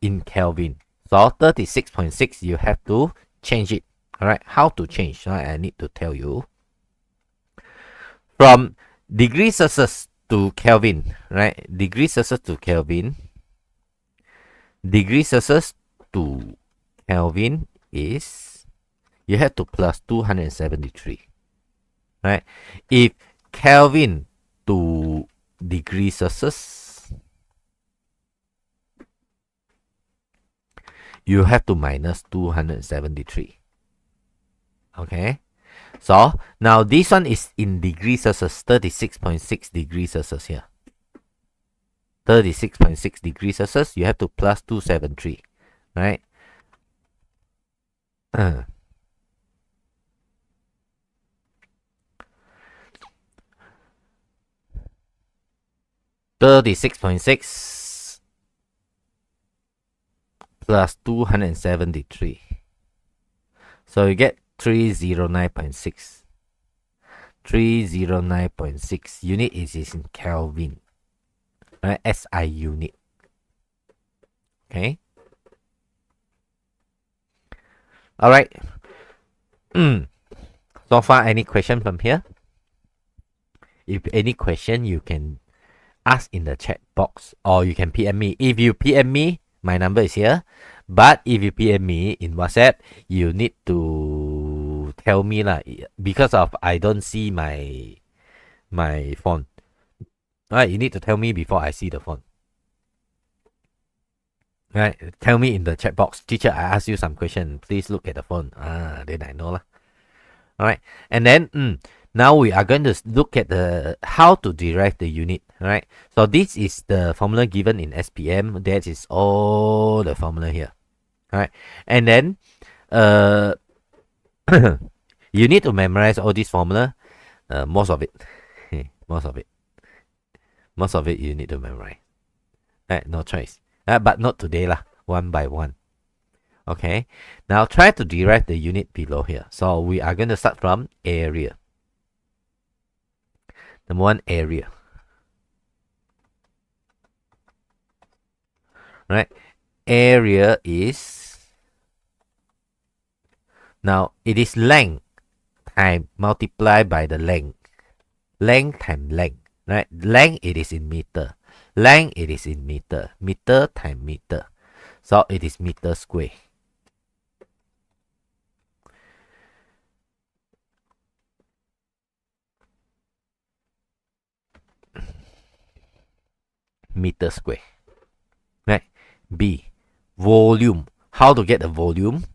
in Kelvin. So 36.6 you have to change it. Alright, how to change? I need to tell you. From degrees Celsius to Kelvin, right? Degrees Celsius to Kelvin. Degrees Celsius to Kelvin is you have to plus 273. Right? If Kelvin to degrees Celsius, you have to minus 273. Okay. So now this one is in degrees Celsius, 36.6 degrees Celsius here. 36.6 degrees Celsius, you have to plus 273. Right? 36.6 plus 273. So you get 309.6. 309.6 unit is in Kelvin. Right? SI unit. Okay. Alright. So far, any question from here? If any question, you can ask in the chat box or you can PM me. If you PM me, my number is here. But if you PM me in WhatsApp, you need to tell me lah, because of I don't see my phone. Alright, you need to tell me before I see the phone. Right, tell me in the chat box, teacher, I ask you some question. Please look at the phone. Then I know lah. Alright, and then now we are going to look at the how to derive the unit. Right, so this is the formula given in SPM. That is all the formula here. Alright, and then you need to memorize all this formula. Most of it. Most of it you need to memorize. Alright, no choice. But not today lah. One by one. Okay. Now try to derive the unit below here. So we are going to start from area. Number 1, area. Right. Area is, now it is length time multiplied by the length. Length times length. Right. Length it is in meter. Length it is in meter. Meter times meter. So it is meter square. Meter square. Right. B. Volume. How to get the volume?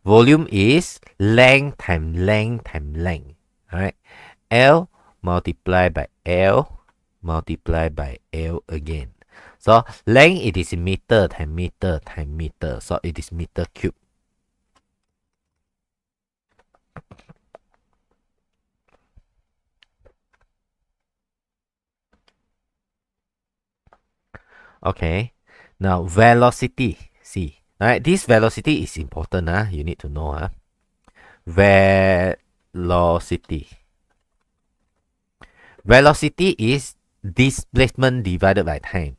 Volume is length times length times length. Alright. L multiplied by L multiplied by L again. So length it is in meter times meter times meter. So it is meter cube. Okay. Now velocity. See. Alright, this velocity is important. You need to know. Velocity. Velocity is displacement divided by time.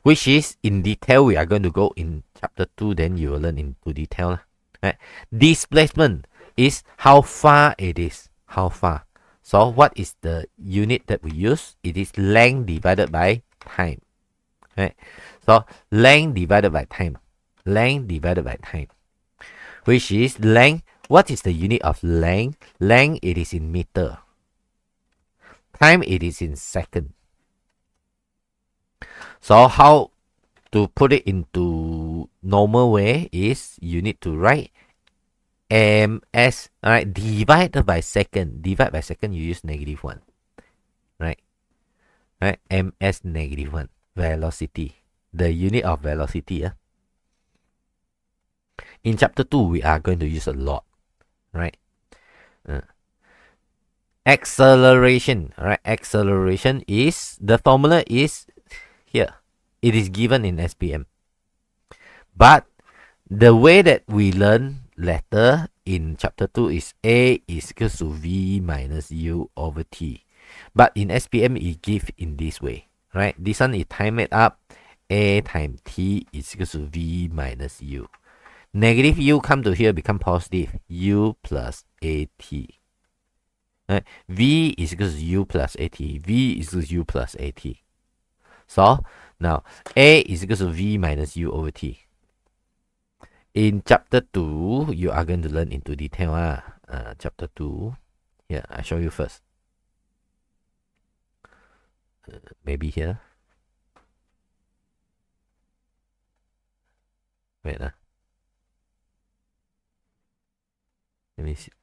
Which is in detail we are going to go in chapter 2, then you will learn into detail. Right? Displacement is how far it is. How far. So what is the unit that we use? It is length divided by time. Right? So length divided by time. Length divided by time. Which is length. What is the unit of length? Length it is in meter. Time it is in second. So how to put it into normal way is you need to write ms, alright, divided by second. Divide by second, you use -1. Right? Right? ms -1. Velocity. The unit of velocity. In chapter 2, we are going to use a lot. Right? Acceleration. Alright, acceleration is, the formula is here. It is given in SPM. But the way that we learn later in chapter 2 is A is equal to V minus U over T. But in SPM, it gives in this way. Right? This one is time it up. A times T is equal to V minus U. Negative U come to here become positive. U plus AT. Right? V is equal to U plus AT. V is equal to U plus AT. So now A is equal to V minus U over T. In chapter 2, you are going to learn into detail. Chapter 2. Here, I show you first. Maybe here. Wait.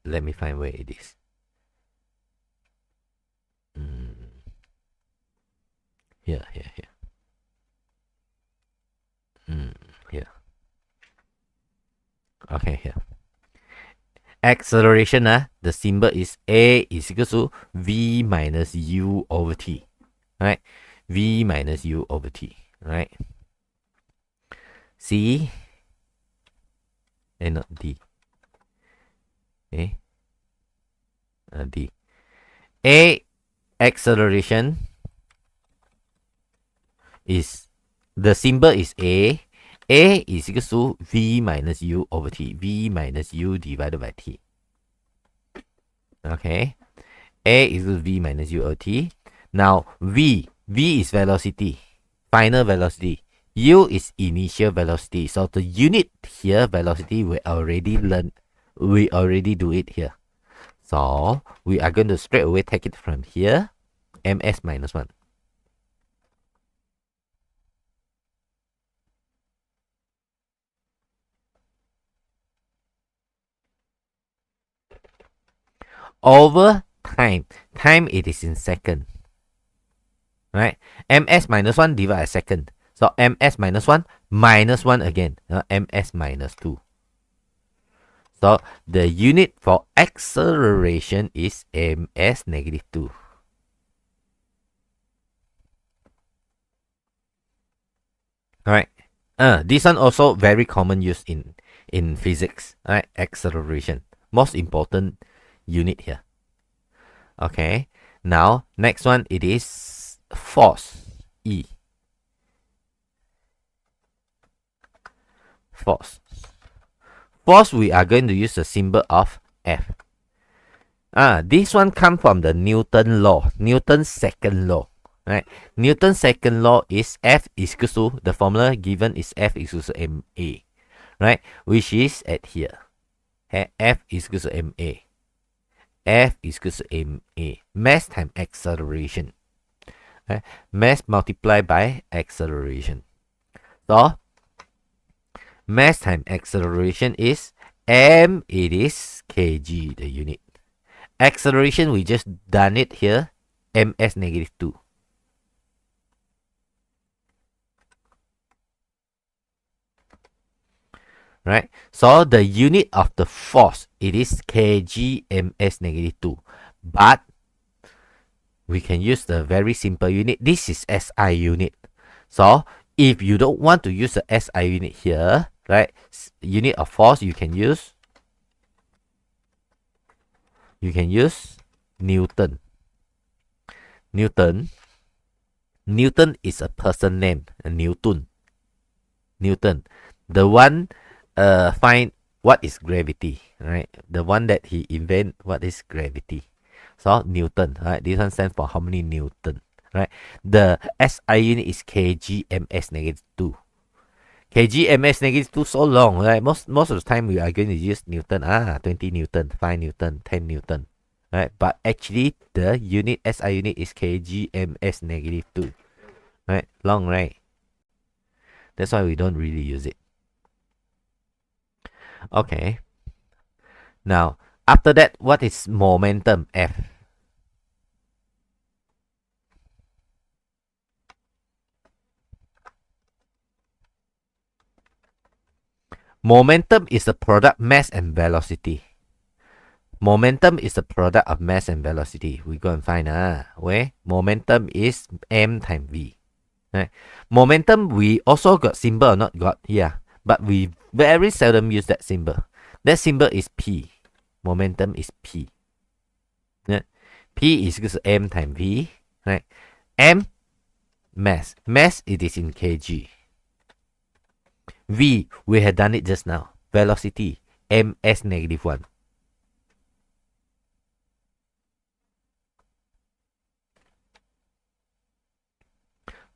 Let me find where it is. Here. Here. Okay, here. Acceleration, the symbol is A is equal to V minus U over T. Right? V minus U over T. Right? C. Not D. Okay. D. A acceleration is, the symbol is A. A is equal to V minus U over T. V minus U divided by T. Okay. A is equal to V minus U over T. Now V. V is velocity. Final velocity. U is initial velocity. So the unit here, velocity, we already learned. We already do it here. So we are going to straight away take it from here. Ms minus 1. Over time. Time it is in second. Right? Ms minus 1 divided by second. So ms minus 1 minus 1 again. Ms minus 2. So the unit for acceleration is ms negative 2. Alright. This one also very common use in physics. Alright, acceleration. Most important unit here. Okay. Now next one it is force. E. Force. Force we are going to use the symbol of F. This one come from the Newton law. Newton's second law. Right? Newton's second law is F is equal to, the formula given is F is equal to ma. Right? Which is at here. F is equal to ma. F is equal to ma. Mass times acceleration. Right? Mass multiplied by acceleration. So mass times acceleration is m, it is kg, the unit. Acceleration, we just done it here. Ms negative 2. Right? So the unit of the force, it is kg ms negative 2. But we can use the very simple unit. This is SI unit. So if you don't want to use the SI unit here, right? Unit of force, you can use Newton. Newton is a person name, Newton. The one find what is gravity, right? The one that he invent what is gravity. So Newton, right? This one stands for how many Newton, right? The SI unit is kgms negative 2. kgms negative 2 so long, right? Most of the time we are going to use Newton. 20 Newton, 5 Newton, 10 Newton, right? But actually the unit SI unit is kgms negative 2, right? Long, right? That's why we don't really use it. Okay. Now, after that, what is momentum F? Momentum is the product mass and velocity. Momentum is the product of mass and velocity. We go and find where momentum is m times v. Right? Momentum, we also got symbol, not got here, but we very seldom use that symbol. That symbol is P. Momentum is P. Yeah? P is equal to m times v. Right? M, mass. Mass, it is in kg. V, we had done it just now. Velocity, ms negative 1.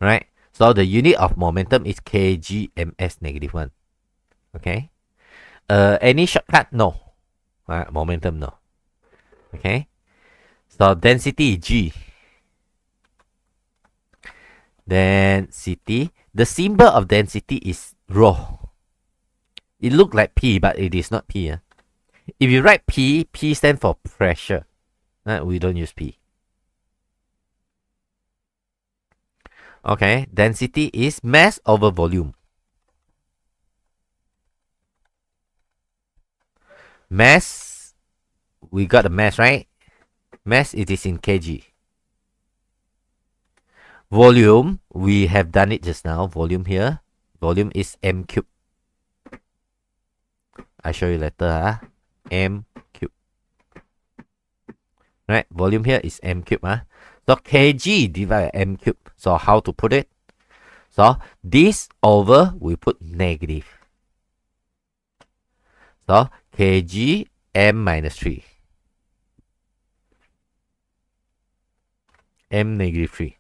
Right? So the unit of momentum is kg ms negative 1. Okay? Any shortcut? No. Momentum, no. Okay? So density, G. Density. The symbol of density is rho. It looks like P, but it is not P. If you write P, P stands for pressure. We don't use P. Okay, density is mass over volume. Mass, we got the mass, right? Mass, it is in kg. Volume, we have done it just now. Volume here. Volume is m cube. I show you later. M cube. Right? Volume here is m cube. So kg divided by m cube. So how to put it? So this over, we put negative. So kg m minus 3. M negative 3.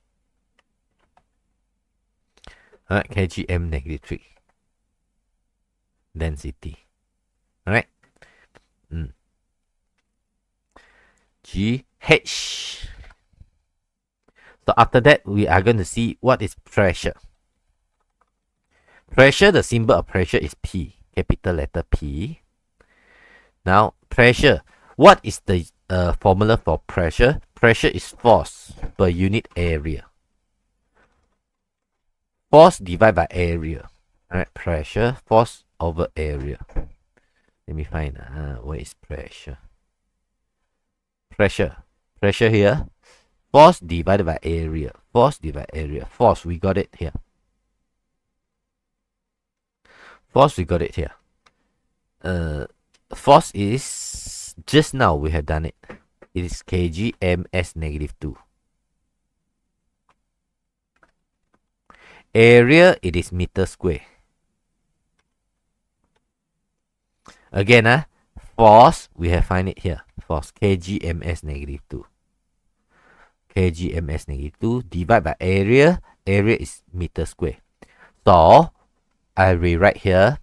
Alright, kg m negative 3. Density. Alright. GH. So after that, we are going to see what is pressure. Pressure, the symbol of pressure is P. Capital letter P. Now, pressure. What is the formula for pressure? Pressure is force per unit area. Force divided by area. Alright, pressure, force over area. Let me find where is pressure. Pressure here. Force divided by area. Force divided by area. Force, we got it here. Force, we got it here. Force is, just now we have done it. It is kg ms negative 2. Area, it is meter square. Again, force, we have find it here. Force, kg ms negative 2. kg ms negative 2 divided by area. Area is meter square. So, I rewrite here.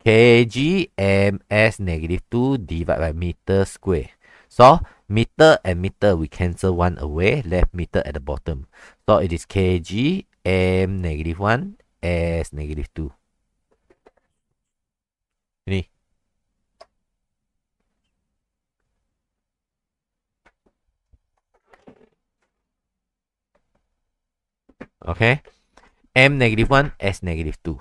kg ms negative 2 divided by meter square. So, meter and meter, we cancel one away. Left meter at the bottom. So, it is kg m negative 1 s negative 2. Ini. Okay. M negative 1 s negative 2.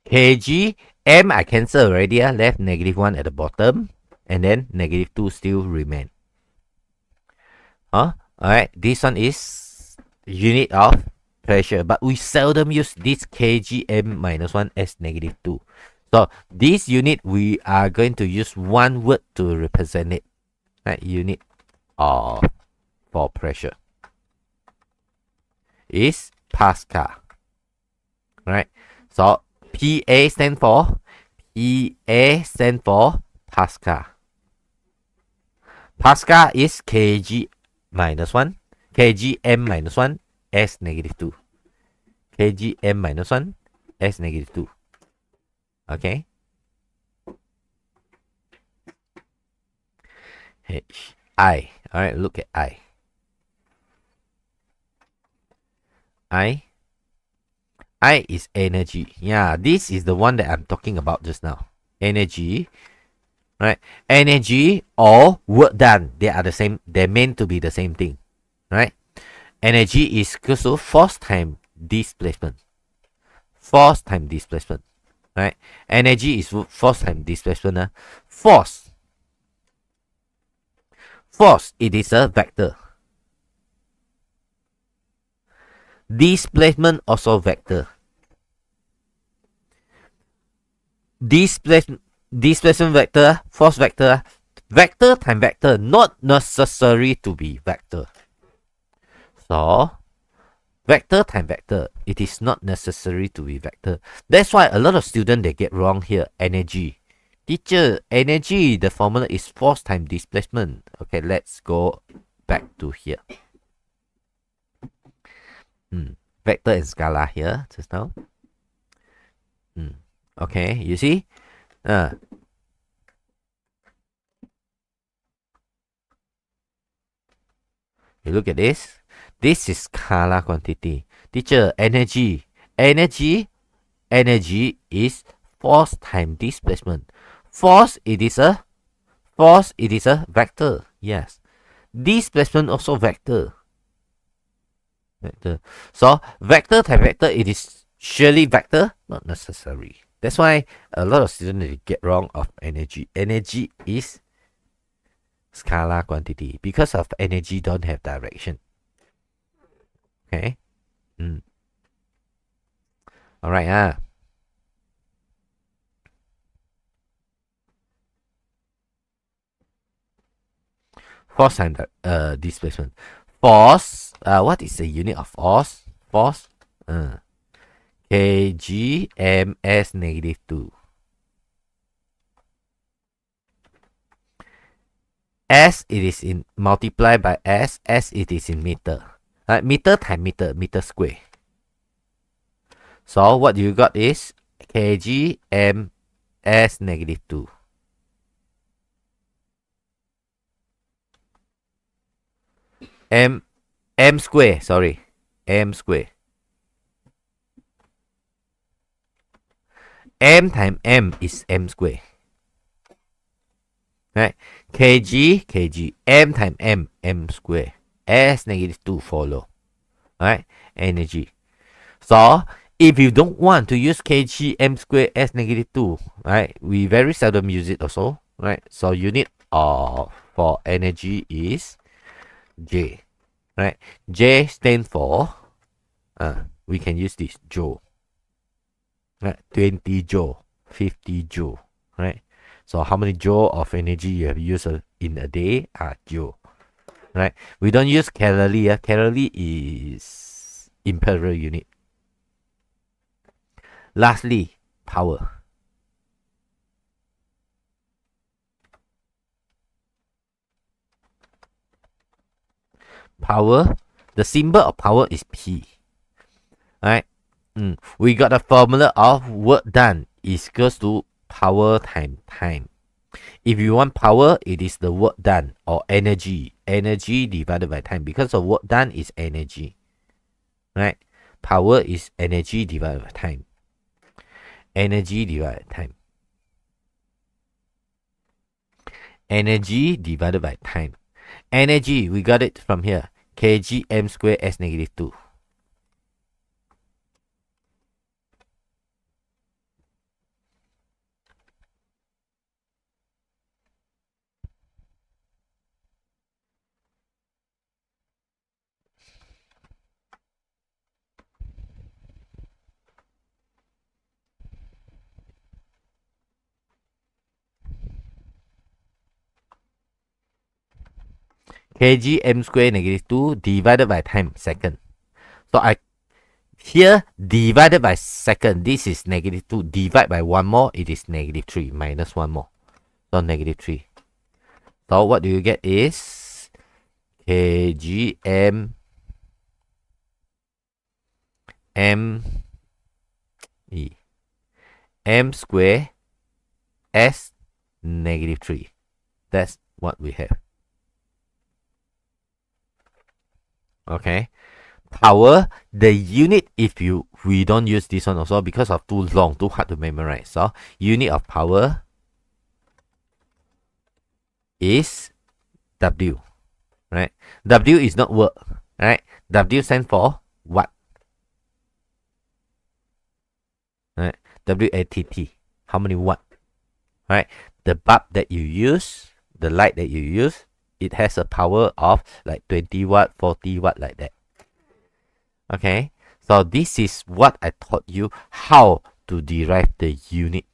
kg m I cancel already. Left -1 at the bottom, and then -2 still remain. Alright, this one is unit of pressure, but we seldom use this kgm -1 as -2. So this unit we are going to use one word to represent it. Right, unit of for pressure is Pascal. Right, so PA stand for Pascal. Pascal is kg -1, kgm -1 s -2, kgm -1 s -2. Okay, I. All right, look at I. I is energy. Yeah, this is the one that I'm talking about just now. Energy, right? Energy or work done, they are the same. They're meant to be the same thing, right? Energy is equal to force time displacement. Force time displacement, right? Energy is force time displacement. Force, it is a vector. Displacement also vector. Displacement vector, force vector, vector time vector, not necessary to be vector. So vector time vector, it is not necessary to be vector. That's why a lot of students they get wrong here. Energy, teacher, energy, the formula is force time displacement. Okay, let's go back to here. Vector and scalar here just now. Okay, you see? You look at this. This is scalar quantity. Teacher, energy. Energy is force time displacement. Force, it is a vector. Yes. Displacement also vector. So vector time vector, it is surely vector, not necessary. That's why a lot of students get wrong of energy. Energy is scalar quantity because of energy don't have direction. Okay. All right. Force and displacement. Force. What is the unit of force? Force. Kg ms -2. S it is in multiply by S it is in meter. Meter times meter square. So what you got is kg ms -2. M square, sorry. M square. M times M is M square. Right? kg, M times M square. S -2 follow. Right? Energy. So, if you don't want to use kg M square S -2, right? We very seldom use it also. Right? So, unit for energy is J. Right? J stands for, we can use this, joule. Right? 20 joule, 50 joule. Right? So how many joule of energy you have used in a day are joule. Right? We don't use calorie. Calorie is imperial unit. Lastly, power. Power, the symbol of power is P. Right? We got a formula of work done is equals to power times time. If you want power, it is the work done or energy. Energy divided by time. Because of work done is energy. Right? Power is energy divided by time. Energy divided by time. Energy divided by time. Energy, we got it from here. Kg m square s -2. kg m square negative 2 divided by time second. So I here divided by second, this is negative 2. Divide by 1 more, it is negative 3 minus 1 more. So negative 3. So what do you get is kg m m square s negative 3. That's what we have. Okay. Power, the unit, if we don't use this one also because of too long, too hard to memorize. So unit of power is W, right? W is not work, right? W stands for watt, right? W-A-T-T, how many watt, right? The bulb that you use, the light that you use, it has a power of like 20 watt, 40 watt, like that. Okay, so this is what I taught you how to derive the unit.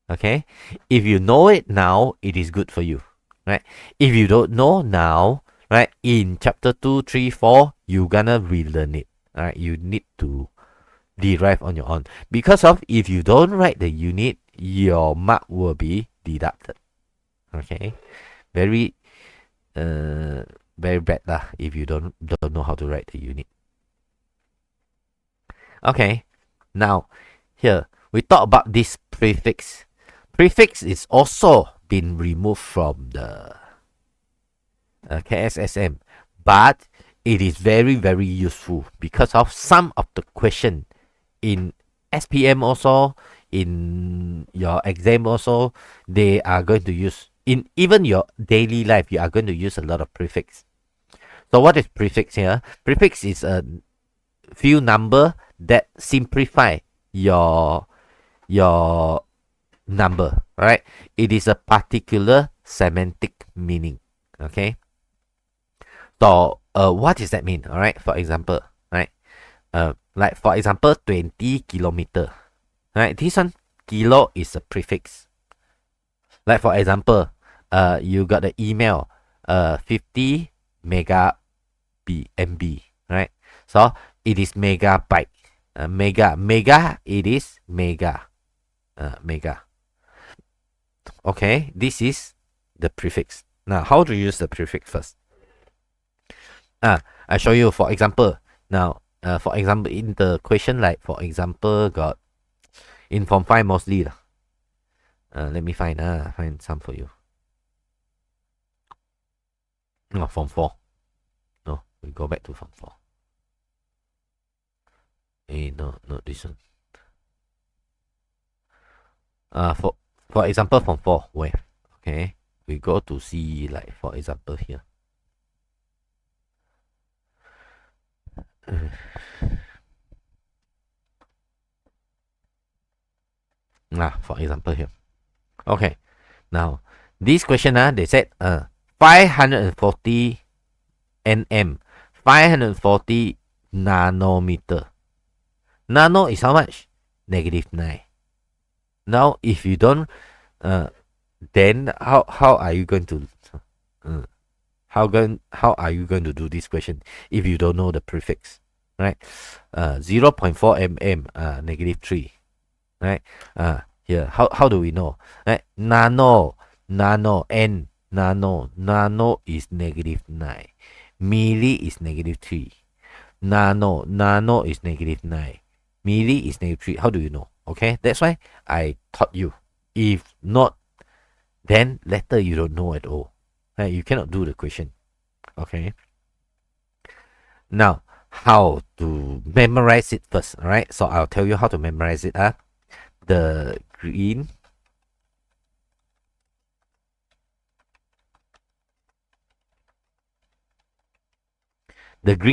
Okay, if you know it now, it is good for you, right? If you don't know now, right, in chapter 2, 3, 4, you're gonna relearn it. All right, you need to derive on your own, because of if you don't write the unit, your mark will be deducted. Okay, very bad lah if you don't know how to write the unit. Okay, now here we talk about this prefix. Prefix is also been removed from the KSSM, but it is very useful because of some of the question in SPM also, in your exam also, they are going to use, in even your daily life, you are going to use a lot of prefix. So what is prefix here? Prefix is a few number that simplify your number, right? It is a particular semantic meaning. Okay, so what does that mean? All right, for example, right, like for example 20 kilometer, right? This one, kilo, is a prefix. Like for example, you got the email 50 MB, right? So it is megabyte. Mega, it is mega. Mega. Okay, this is the prefix. Now, how to use the prefix first? I show you, for example. Now, for example, in the question, like for example, got in Form 5 mostly. Let me find some for you. No, Form 4. No, we go back to Form 4. No, not this one. For example, Form 4, where? Okay, we go to see, like for example here. For example here. Okay, now this question, they said 540 nm, 540 nanometer. Nano is how much? -9. Now, if you don't, then how are you going to how are you going to do this question if you don't know the prefix, right? 0.4 mm, -3, right? Here, how do we know? Right? Nano, n, nano is -9, milli is -3, nano is -9, milli is -3. How do you know? Okay, that's why I taught you. If not, then later you don't know at all. Right? You cannot do the question. Okay. Now, how to memorize it first? All right. So I'll tell you how to memorize it. The green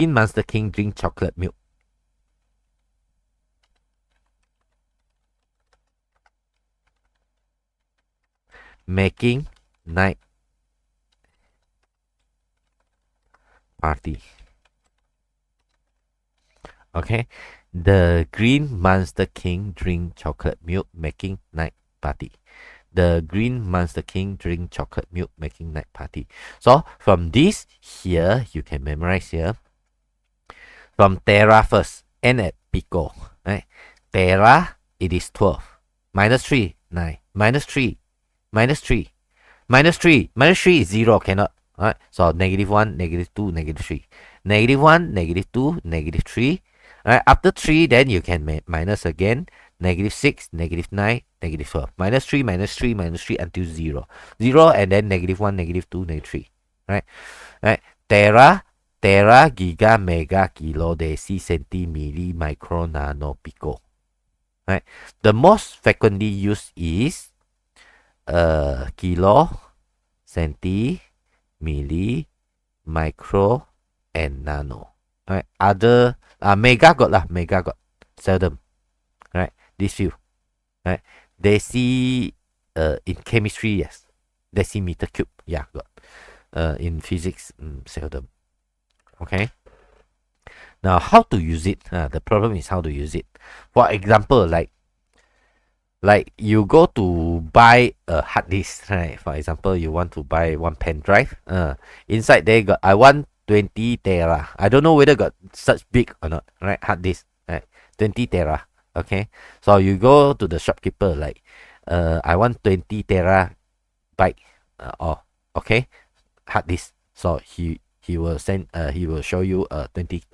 Monster King drink chocolate milk. Making night party. Okay, the green Monster King drink chocolate milk, making night party. The green Monster King drink chocolate milk making night party. So from this here, you can memorize here. From Terra first, end at Pico. Right? Terra, it is 12. Minus 3, 9. Minus 3, minus 3. Minus 3, minus 3 is 0, cannot. Alright, so negative 1, negative 2, negative 3. Negative 1, negative 2, negative 3. Alright, after 3, then you can minus again. Negative 6, negative 9, negative 12. Minus 3, minus 3, minus 3 until 0. 0 and then negative 1, negative 2, negative 3. Right? Right? Terra, giga, mega, kilo, deci, centi, milli, micro, nano, pico. Right? The most frequently used is kilo, centi, milli, micro, and nano. Right? Other mega got lah, mega got seldom. Right? This few. Right? Deci in chemistry, yes. Decimeter cube, yeah, got. In physics, seldom. Okay. Now, how to use it? The problem is how to use it. For example, like you go to buy a hard disk, right? For example, you want to buy one pen drive. Inside there got I want 20 tera. I don't know whether got such big or not, right? Hard disk, right? 20 tera. Okay. So you go to the shopkeeper like, I want 20 terabyte. Okay, hard disk. So he will send. He will show you 20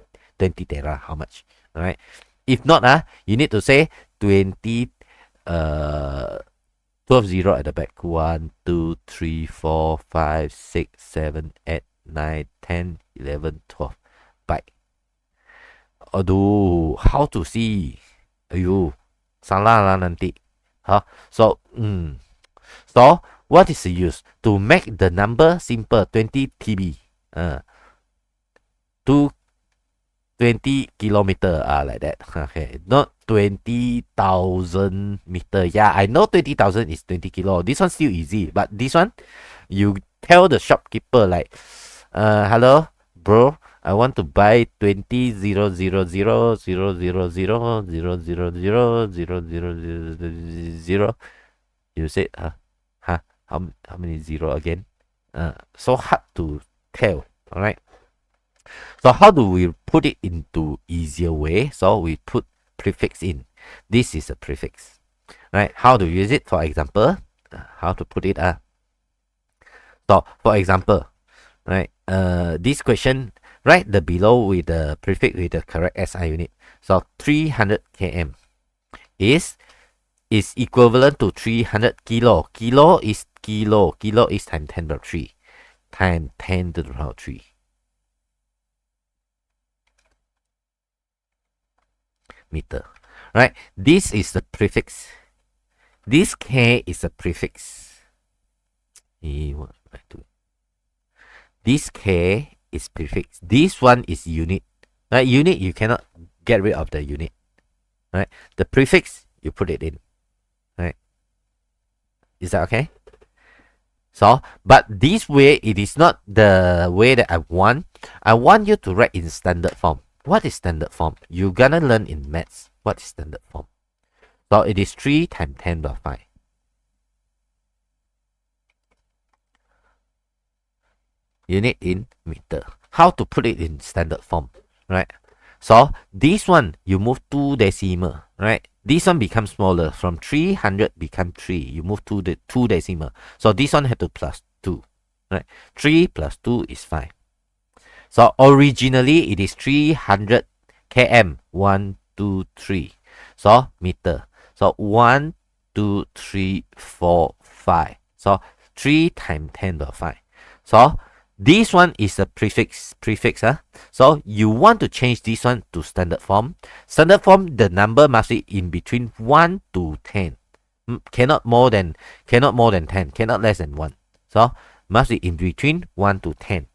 tera how much. All right. If not, you need to say 20. 12 0 at the back. 1, 2, 3, 4, 5, 6, 7, 8, 9, 10, 11, 12 byte. Aduh, how to see? Ayu, salah lah nanti. Huh? So, so what is the use? To make the number simple, 20 TB. 20 kilometer, like that. Okay, not 20,000 meter. Yeah, I know 20,000 is 20 kilo. This one still easy, but this one, you tell the shopkeeper like, hello, bro, I want to buy 20 0 0 0 0 0 0 0 0 0 0 0. You said, how many zero again? So hard to tell. All right. So how do we put it into easier way? So we put prefix in. This is a prefix, right? How to use it? For example, how to put it? So for example, right? This question, write the below with the prefix with the correct SI unit. So 300 km is equivalent to 300 kilo. Kilo is kilo. Kilo is times 10 to the power 3 times 10 to the power 3. Meter, right? This is the prefix. This K is a prefix. This K is prefix. This one is unit. Right? Unit, you cannot get rid of the unit. Right? The prefix, you put it in. Right? Is that okay? So, but this way, it is not the way that I want. I want you to write in standard form. What is standard form? You're gonna learn in maths. What is standard form? So it is 3 times 10 to the 5. Unit in meter. How to put it in standard form, right? So this one, you move 2 decimal, right? This one becomes smaller. From 300 become 3. You move to the 2 decimal. So this one have to plus 2, right? 3 plus 2 is 5. So originally it is 300 km. 1, 2, 3. So meter. So 1, 2, 3, 4, 5. So 3 times 10 to the 5. So this one is a prefix. So you want to change this one to standard form. Standard form, the number must be in between 1 to 10. Cannot more than 10. Cannot less than 1. So must be in between 1 to 10.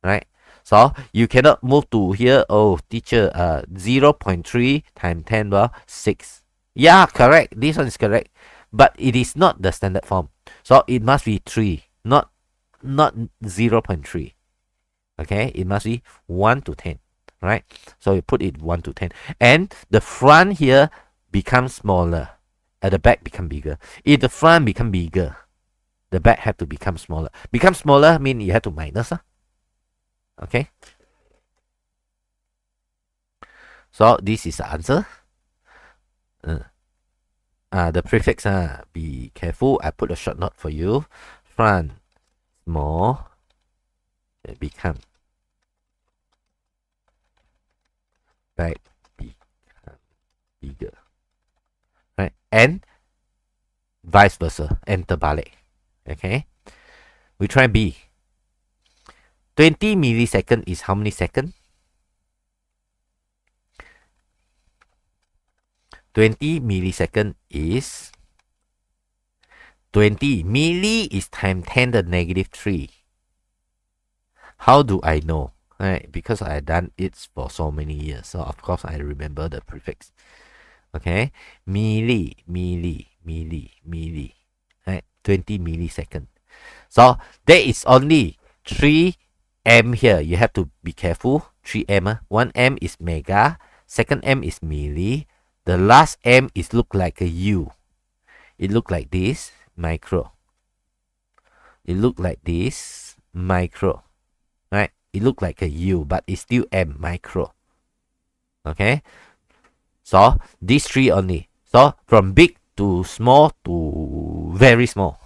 Right? So you cannot move to here. Oh, teacher, 0.3 times 10 to 6. Yeah, correct. This one is correct. But it is not the standard form. So it must be 3, not 0.3. Okay, it must be 1 to 10. Right? So you put it 1 to 10. And the front here becomes smaller. the back become bigger. If the front become bigger, the back have to become smaller. Become smaller mean you have to minus. Okay. So this is the answer. The prefix, be careful. I put a short note for you. Front small, it become back become bigger. Right? And vice versa. And terbalik. Okay. We try B. 20 millisecond is how many seconds? 20 millisecond is 20. Milli is times 10 to the negative 3. How do I know? Right, because I done it for so many years. So of course I remember the prefix. Okay. Milli. Right, 20 millisecond. So there is only 3 M here. You have to be careful. 3 M. 1 M is mega. Second M is milli. The last M is look like a U. It look like this, micro. It look like this, micro. Right? It look like a U, but it's still M, micro. Okay? So, these 3 only. So, from big to small to very small.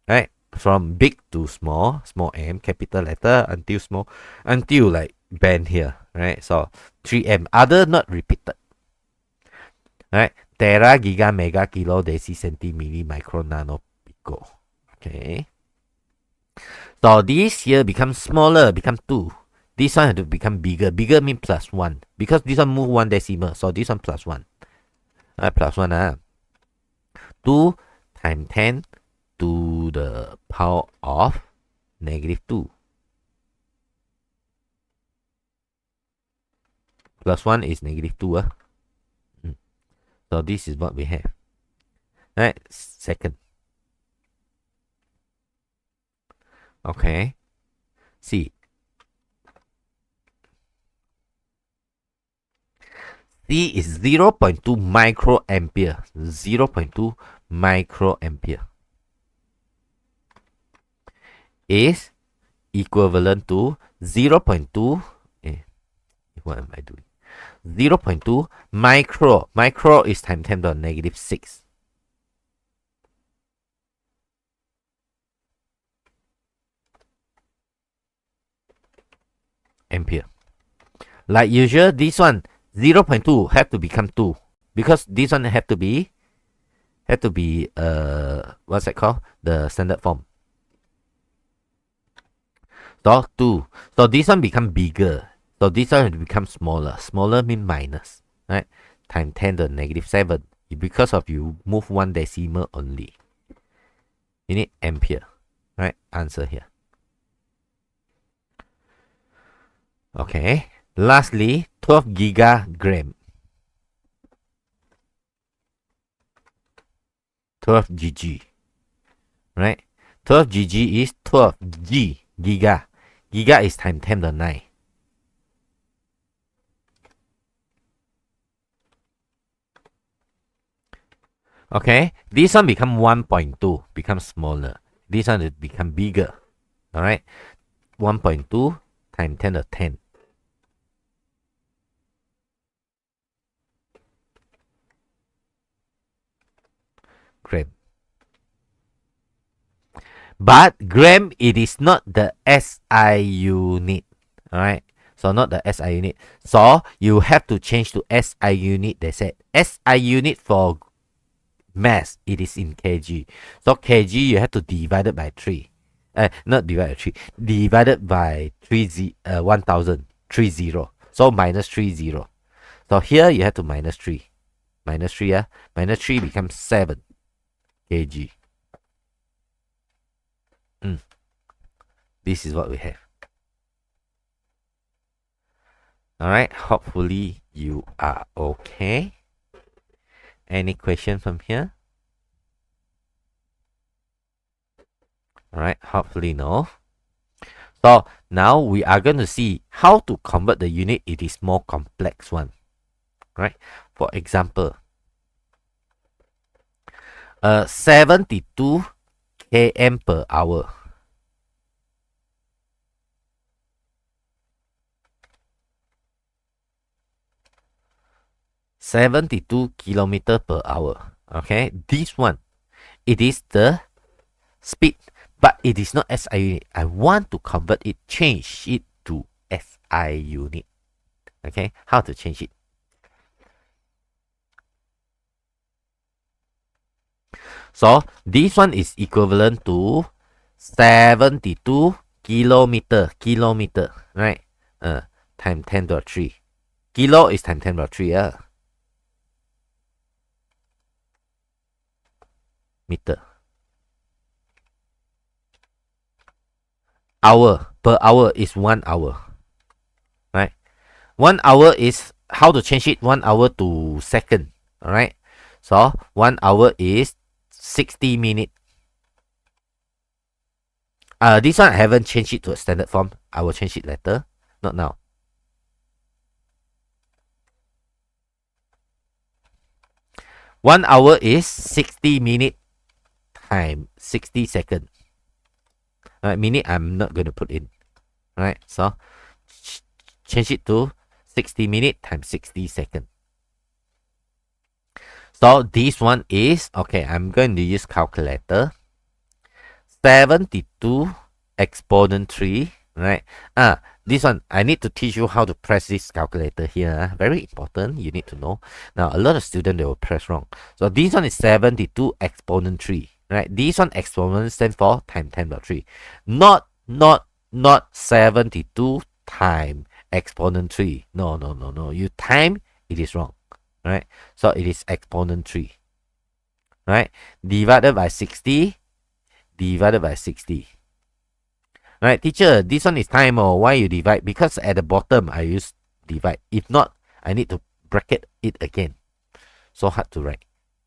Right? From big to small, small M, capital letter, until small, until like band here. Right? So, 3M. Other not repeated. Right? Tera, giga, mega, kilo, deci, centi, milli, micro, nano, pico. Okay. So this here becomes smaller, become 2. This one has to become bigger. Bigger means plus 1. Because this one move 1 decimal. So this one plus 1. Plus 1. 2 times 10 to the power of negative 2. Plus 1 is negative 2. So this is what we have. Right? Second. Okay. C. C is 0.2 microampere. 0.2 microampere is equivalent to 0.2. What am I doing? 0.2 micro. Micro is times 10 to the negative 6. Ampere. Like usual, this one 0.2 have to become 2 because this one have to be what's that called? The standard form. So 2. So this one become bigger. So this one will become smaller. Smaller mean minus. Right? Times 10 to the negative 7. Because of you move 1 decimal only. You need ampere. Right? Answer here. Okay. Lastly, 12 gigagram. 12 GG. Right? 12 GG is 12 G. Giga. Giga is times 10 to the 9. Okay, this one become 1.2, become smaller. This one will become bigger. Alright, 1.2 times 10 to the 10. Gram. But gram, it is not the SI unit. Alright, so not the SI unit. So you have to change to SI unit. They said SI unit for mass, it is in kg. So kg you have to divide it by 3. Not divide by 3. Divided by 1000. 30. So minus 30. So here you have to minus 3. Minus 3, minus 3 becomes 7 kg. This is what we have. Alright, hopefully you are okay. Any question from here? Alright, hopefully no. So now we are going to see how to convert the unit. It is more complex one. Right? For example, 72 km per hour. (72 km per hour). Okay, this one, it is the speed, but it is not SI unit. I want to convert it, change it to SI unit. Okay, how to change it? So this one is equivalent to 72 kilometer, right? Time 10 to the 3. Kilo is time 10 to the 3, meter. Hour, per hour is 1 hour, right? 1 hour is, how to change it? 1 hour to second, all right? So 1 hour is 60 minutes. This one I haven't changed it to a standard form. I will change it later, not now. One hour is 60 minutes time 60 seconds. Minute I'm not going to put in. Right, so change it to 60 minutes times 60 seconds. So this one is, okay, I'm going to use calculator. 72 exponent 3, right? This one, I need to teach you how to press this calculator here. Very important, you need to know. Now, a lot of students, they will press wrong. So this one is 72 exponent 3, right? This one exponent stands for time 10 by 3. Not 72 time exponent 3. No. You time, it is wrong, right? So it is exponent 3, right? Divided by 60. Divided by 60. Right, teacher, this one is time, or why you divide? Because at the bottom I use divide. If not, I need to bracket it again. So hard to write.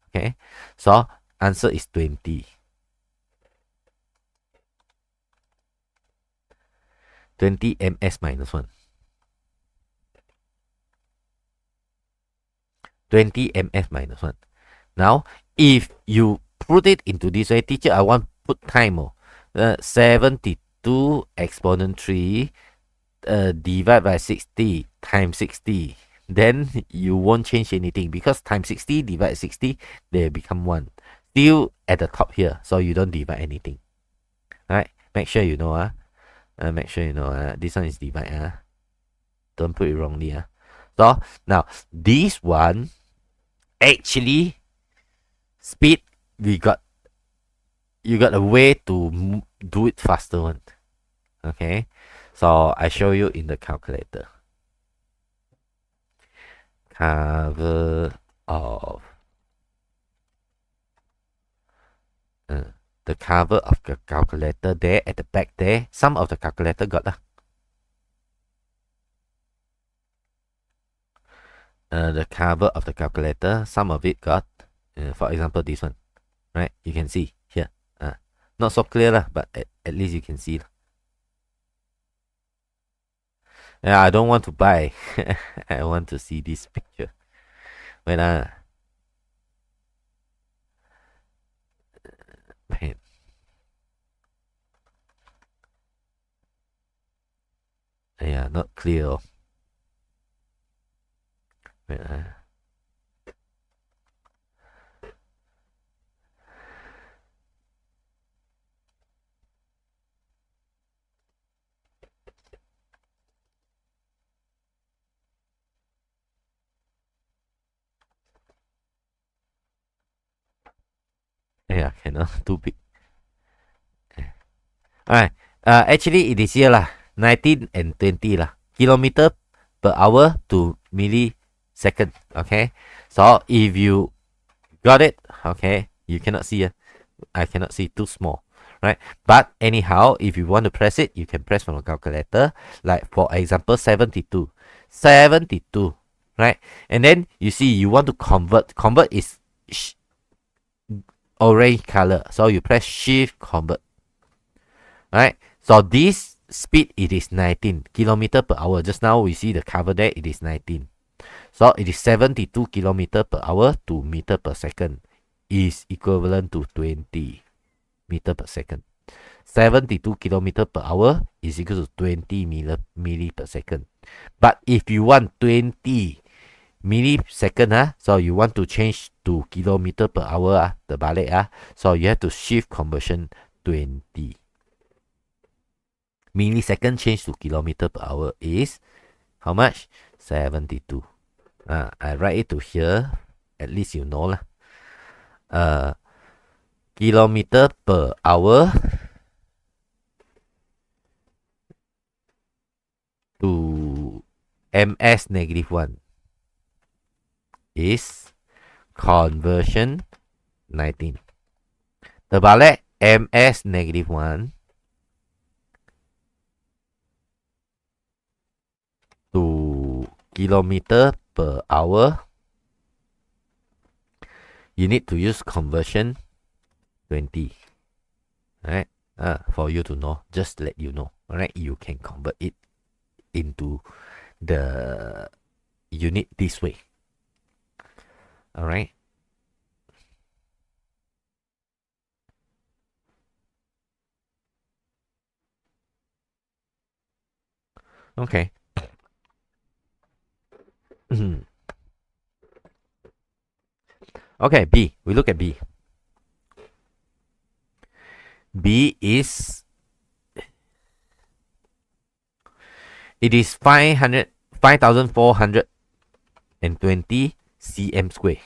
Okay, so answer is 20. 20 ms minus 1. 20 ms minus 1. Now, if you put it into this way, teacher, I want put time, 72 exponent 3 divide by 60 times 60. Then you won't change anything because times 60 divide 60, they become 1. Still at the top here, so you don't divide anything. Alright, make sure you know. Make sure you know. This one is divide. Don't put it wrongly. So now this one, actually, speed, you got a way to do it faster one. Okay, so I show you in the calculator. Cover of the cover of the calculator there at the back there. Some of the calculator got the cover of the calculator. Some of it got, for example, this one, right? You can see here. Not so clear but at least you can see. Yeah, I don't want to buy. I want to see this picture. When pen. Yeah, not clear. Wait, yeah, cannot too big. Alright. Actually it is here lah. 19 and 20 lah. Kilometer per hour to millisecond. Okay. So if you got it, okay, you cannot see. I cannot see, too small. Right. But anyhow, if you want to press it, you can press from a calculator. Like for example, 72. 72. Right. And then you see you want to convert. Convert is orange color. So you press shift convert. Right. So this speed, it is 19 kilometer per hour. Just now we see the cover there, it is 19. So it is 72 kilometer per hour to meter per second. is equivalent to 20 meter per second. 72 kilometer per hour is equal to 20 milli per second. But if you want 20 millisecond, so you want to change to kilometer per hour, terbalik, so you have to shift conversion 20. Millisecond change to kilometer per hour is how much? 72. I write it to here, at least you know lah. Kilometer per hour to ms -1 is conversion 19. Terbalik, ms -1 to kilometer per hour, you need to use conversion 20. Alright, for you to know, just let you know. Alright, you can convert it into the unit this way. Alright. Okay. Okay, B. We look at B. B is, it is 5,420 cm square.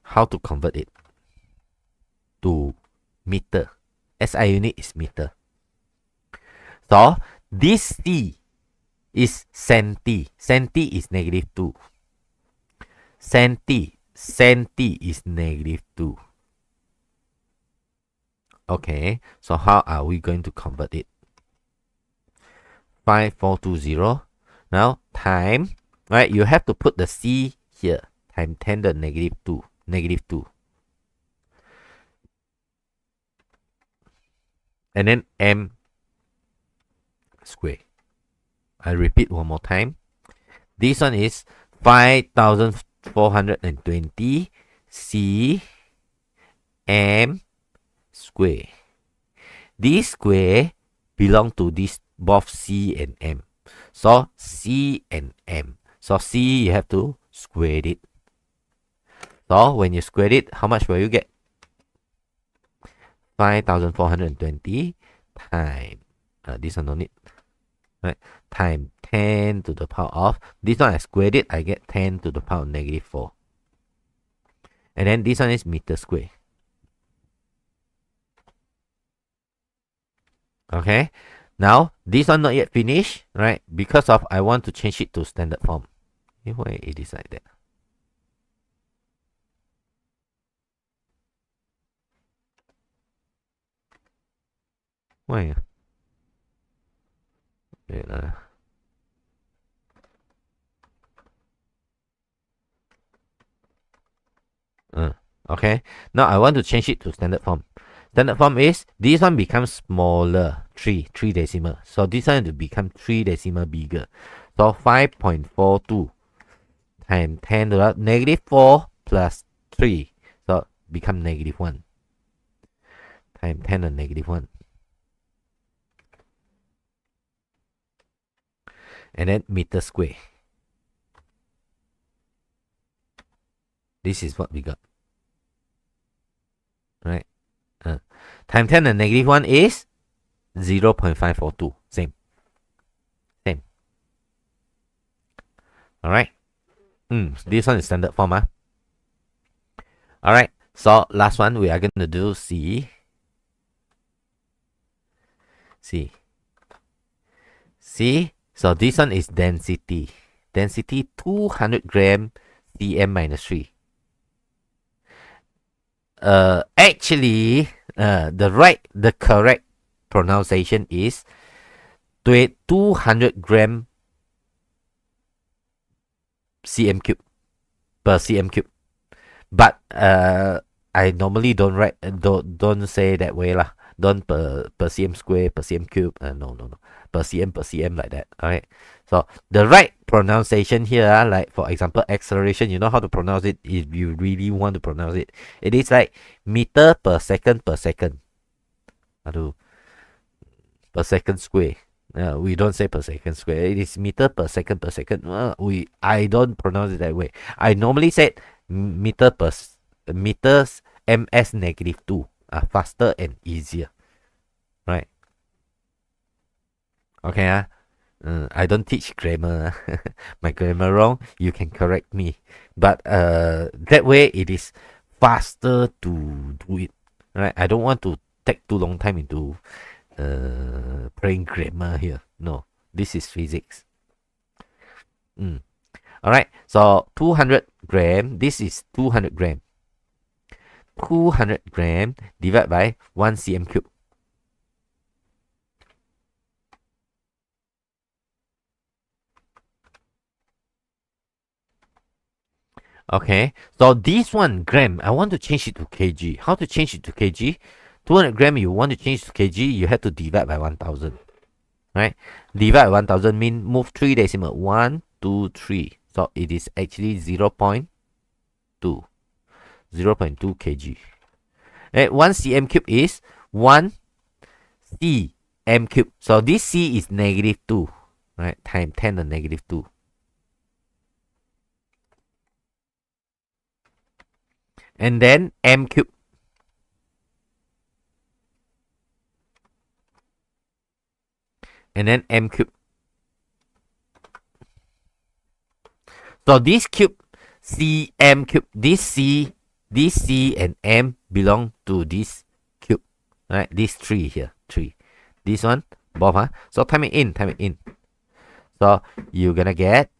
How to convert it to meter? SI unit is meter. So this C is centi. Centi is -2. Centi is -2. Okay, so how are we going to convert it? 5420. Now time, right? You have to put the C here. Time 10 to -2. -2. And then M square. I repeat one more time. This one is 5,420 C M square. This square belong to this both C and M. So C and M. So C you have to square it. So when you square it, how much will you get? 5,420 times this one no need, right? Time 10 to the power of, this one I squared it, I get 10 to the power of -4. And then this one is meter square. Okay, now this one not yet finished, right? Because of I want to change it to standard form. Why it is like that? Why? Wait, okay, now I want to change it to standard form. Standard form is this one becomes smaller, 3 decimal. So this one will become 3 decimal bigger. So 5.42 times 10 to the -4 plus 3. So become -1 times 10 to the -1. And then meter square. This is what we got. Right? Time 10 and -1 is 0.542. Same. Alright. This one is standard form. Alright. So last one we are going to do C. So this one is density. Density 200 gram cm -3. Actually, the correct pronunciation is 200 gram cm cube per cm cube. But I normally don't write, don't say that way lah. Don't per cm square, per cm cube. No. Per cm like that. Alright. So the right pronunciation here, like for example, acceleration, you know how to pronounce it if you really want to pronounce it. It is like meter per second per second. Aduh, per second square. We don't say per second square. It is meter per second per second. I don't pronounce it that way. I normally say meter per meters ms negative 2. Faster and easier. Right? Okay. I don't teach grammar. My grammar wrong, you can correct me. But that way it is faster to do it. Right? I don't want to take too long time into playing grammar here. No, this is physics. Alright, so 200 gram, this is 200 gram. 200 gram divided by 1 cm cube. Okay, so this one gram, I want to change it to kg. How to change it to kg? 200 gram, you want to change to kg, you have to divide by 1000. Right? Divide by 1000 mean move 3 decimal. 1, 2, 3. So it is actually 0.2. 0.2 kg. Right? 1 cm cube is 1 cm cube. So this c is negative 2. Right? Times 10 to negative 2. And then m cube. And then m cube. So this cube, cm cube, this c and m belong to this cube. Right? These 3 here. 3. This one, both. So time it in. So you're gonna get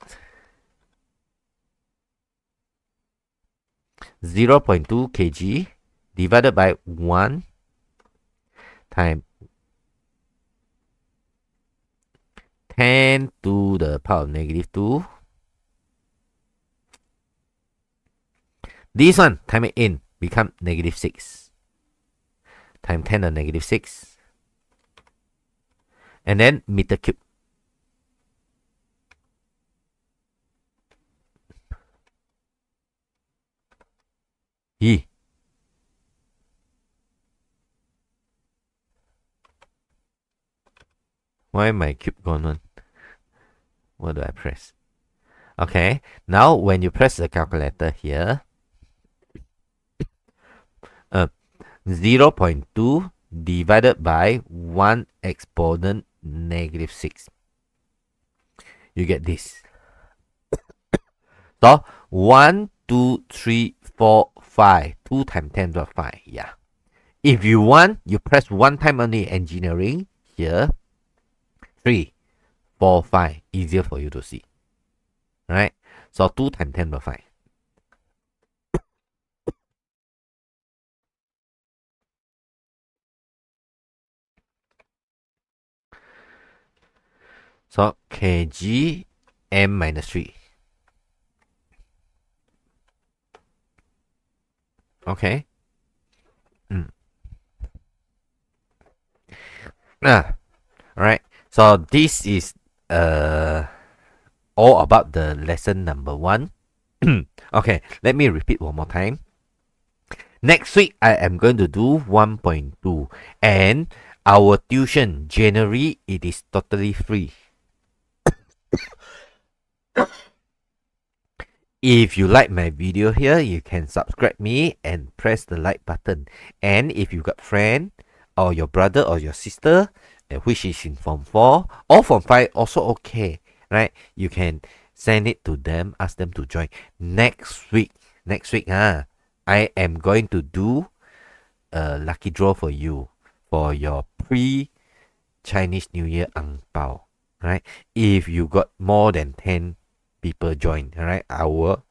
0.2 kg divided by 1 times 10 to the power of negative 2. This one, time it in, become negative 6. Times 10 to negative 6. And then meter cube. Why my cube gone on? What do I press? Okay, now when you press the calculator here, 0.2 divided by 1 exponent negative 6. You get this. So 1, 2, 3, 4, 5. 2 times 10 to 5. Yeah. If you want, you press 1 time only engineering here. 3, 4, 5. Easier for you to see. Right? So 2 times 10 to 5. So kg m minus 3. Okay. Alright. So this is all about the lesson number 1. Okay, let me repeat one more time. Next week I am going to do 1.2, and our tuition January, it is totally free. If you like my video here, you can subscribe me and press the like button. And if you got friend or your brother or your sister which is in form 4 or form 5, also okay, right? You can send it to them, ask them to join. Next week, I am going to do a lucky draw for you for your pre-Chinese New Year ang pao, right? If you got more than 10 people join, right, I will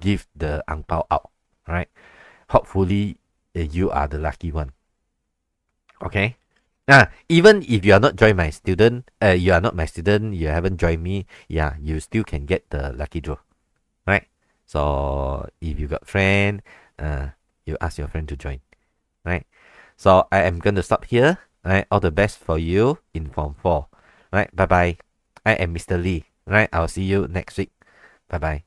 give the ang pao out, right? Hopefully you are the lucky one. Okay. Even if you are not join my student, you are not my student, you haven't joined me, yeah, you still can get the lucky draw, right? So if you got friend, you ask your friend to join, right? So I am going to stop here. Right? All the best for you in form 4. Right, bye bye. I am Mr. Lee. Right, I'll see you next week. Bye bye.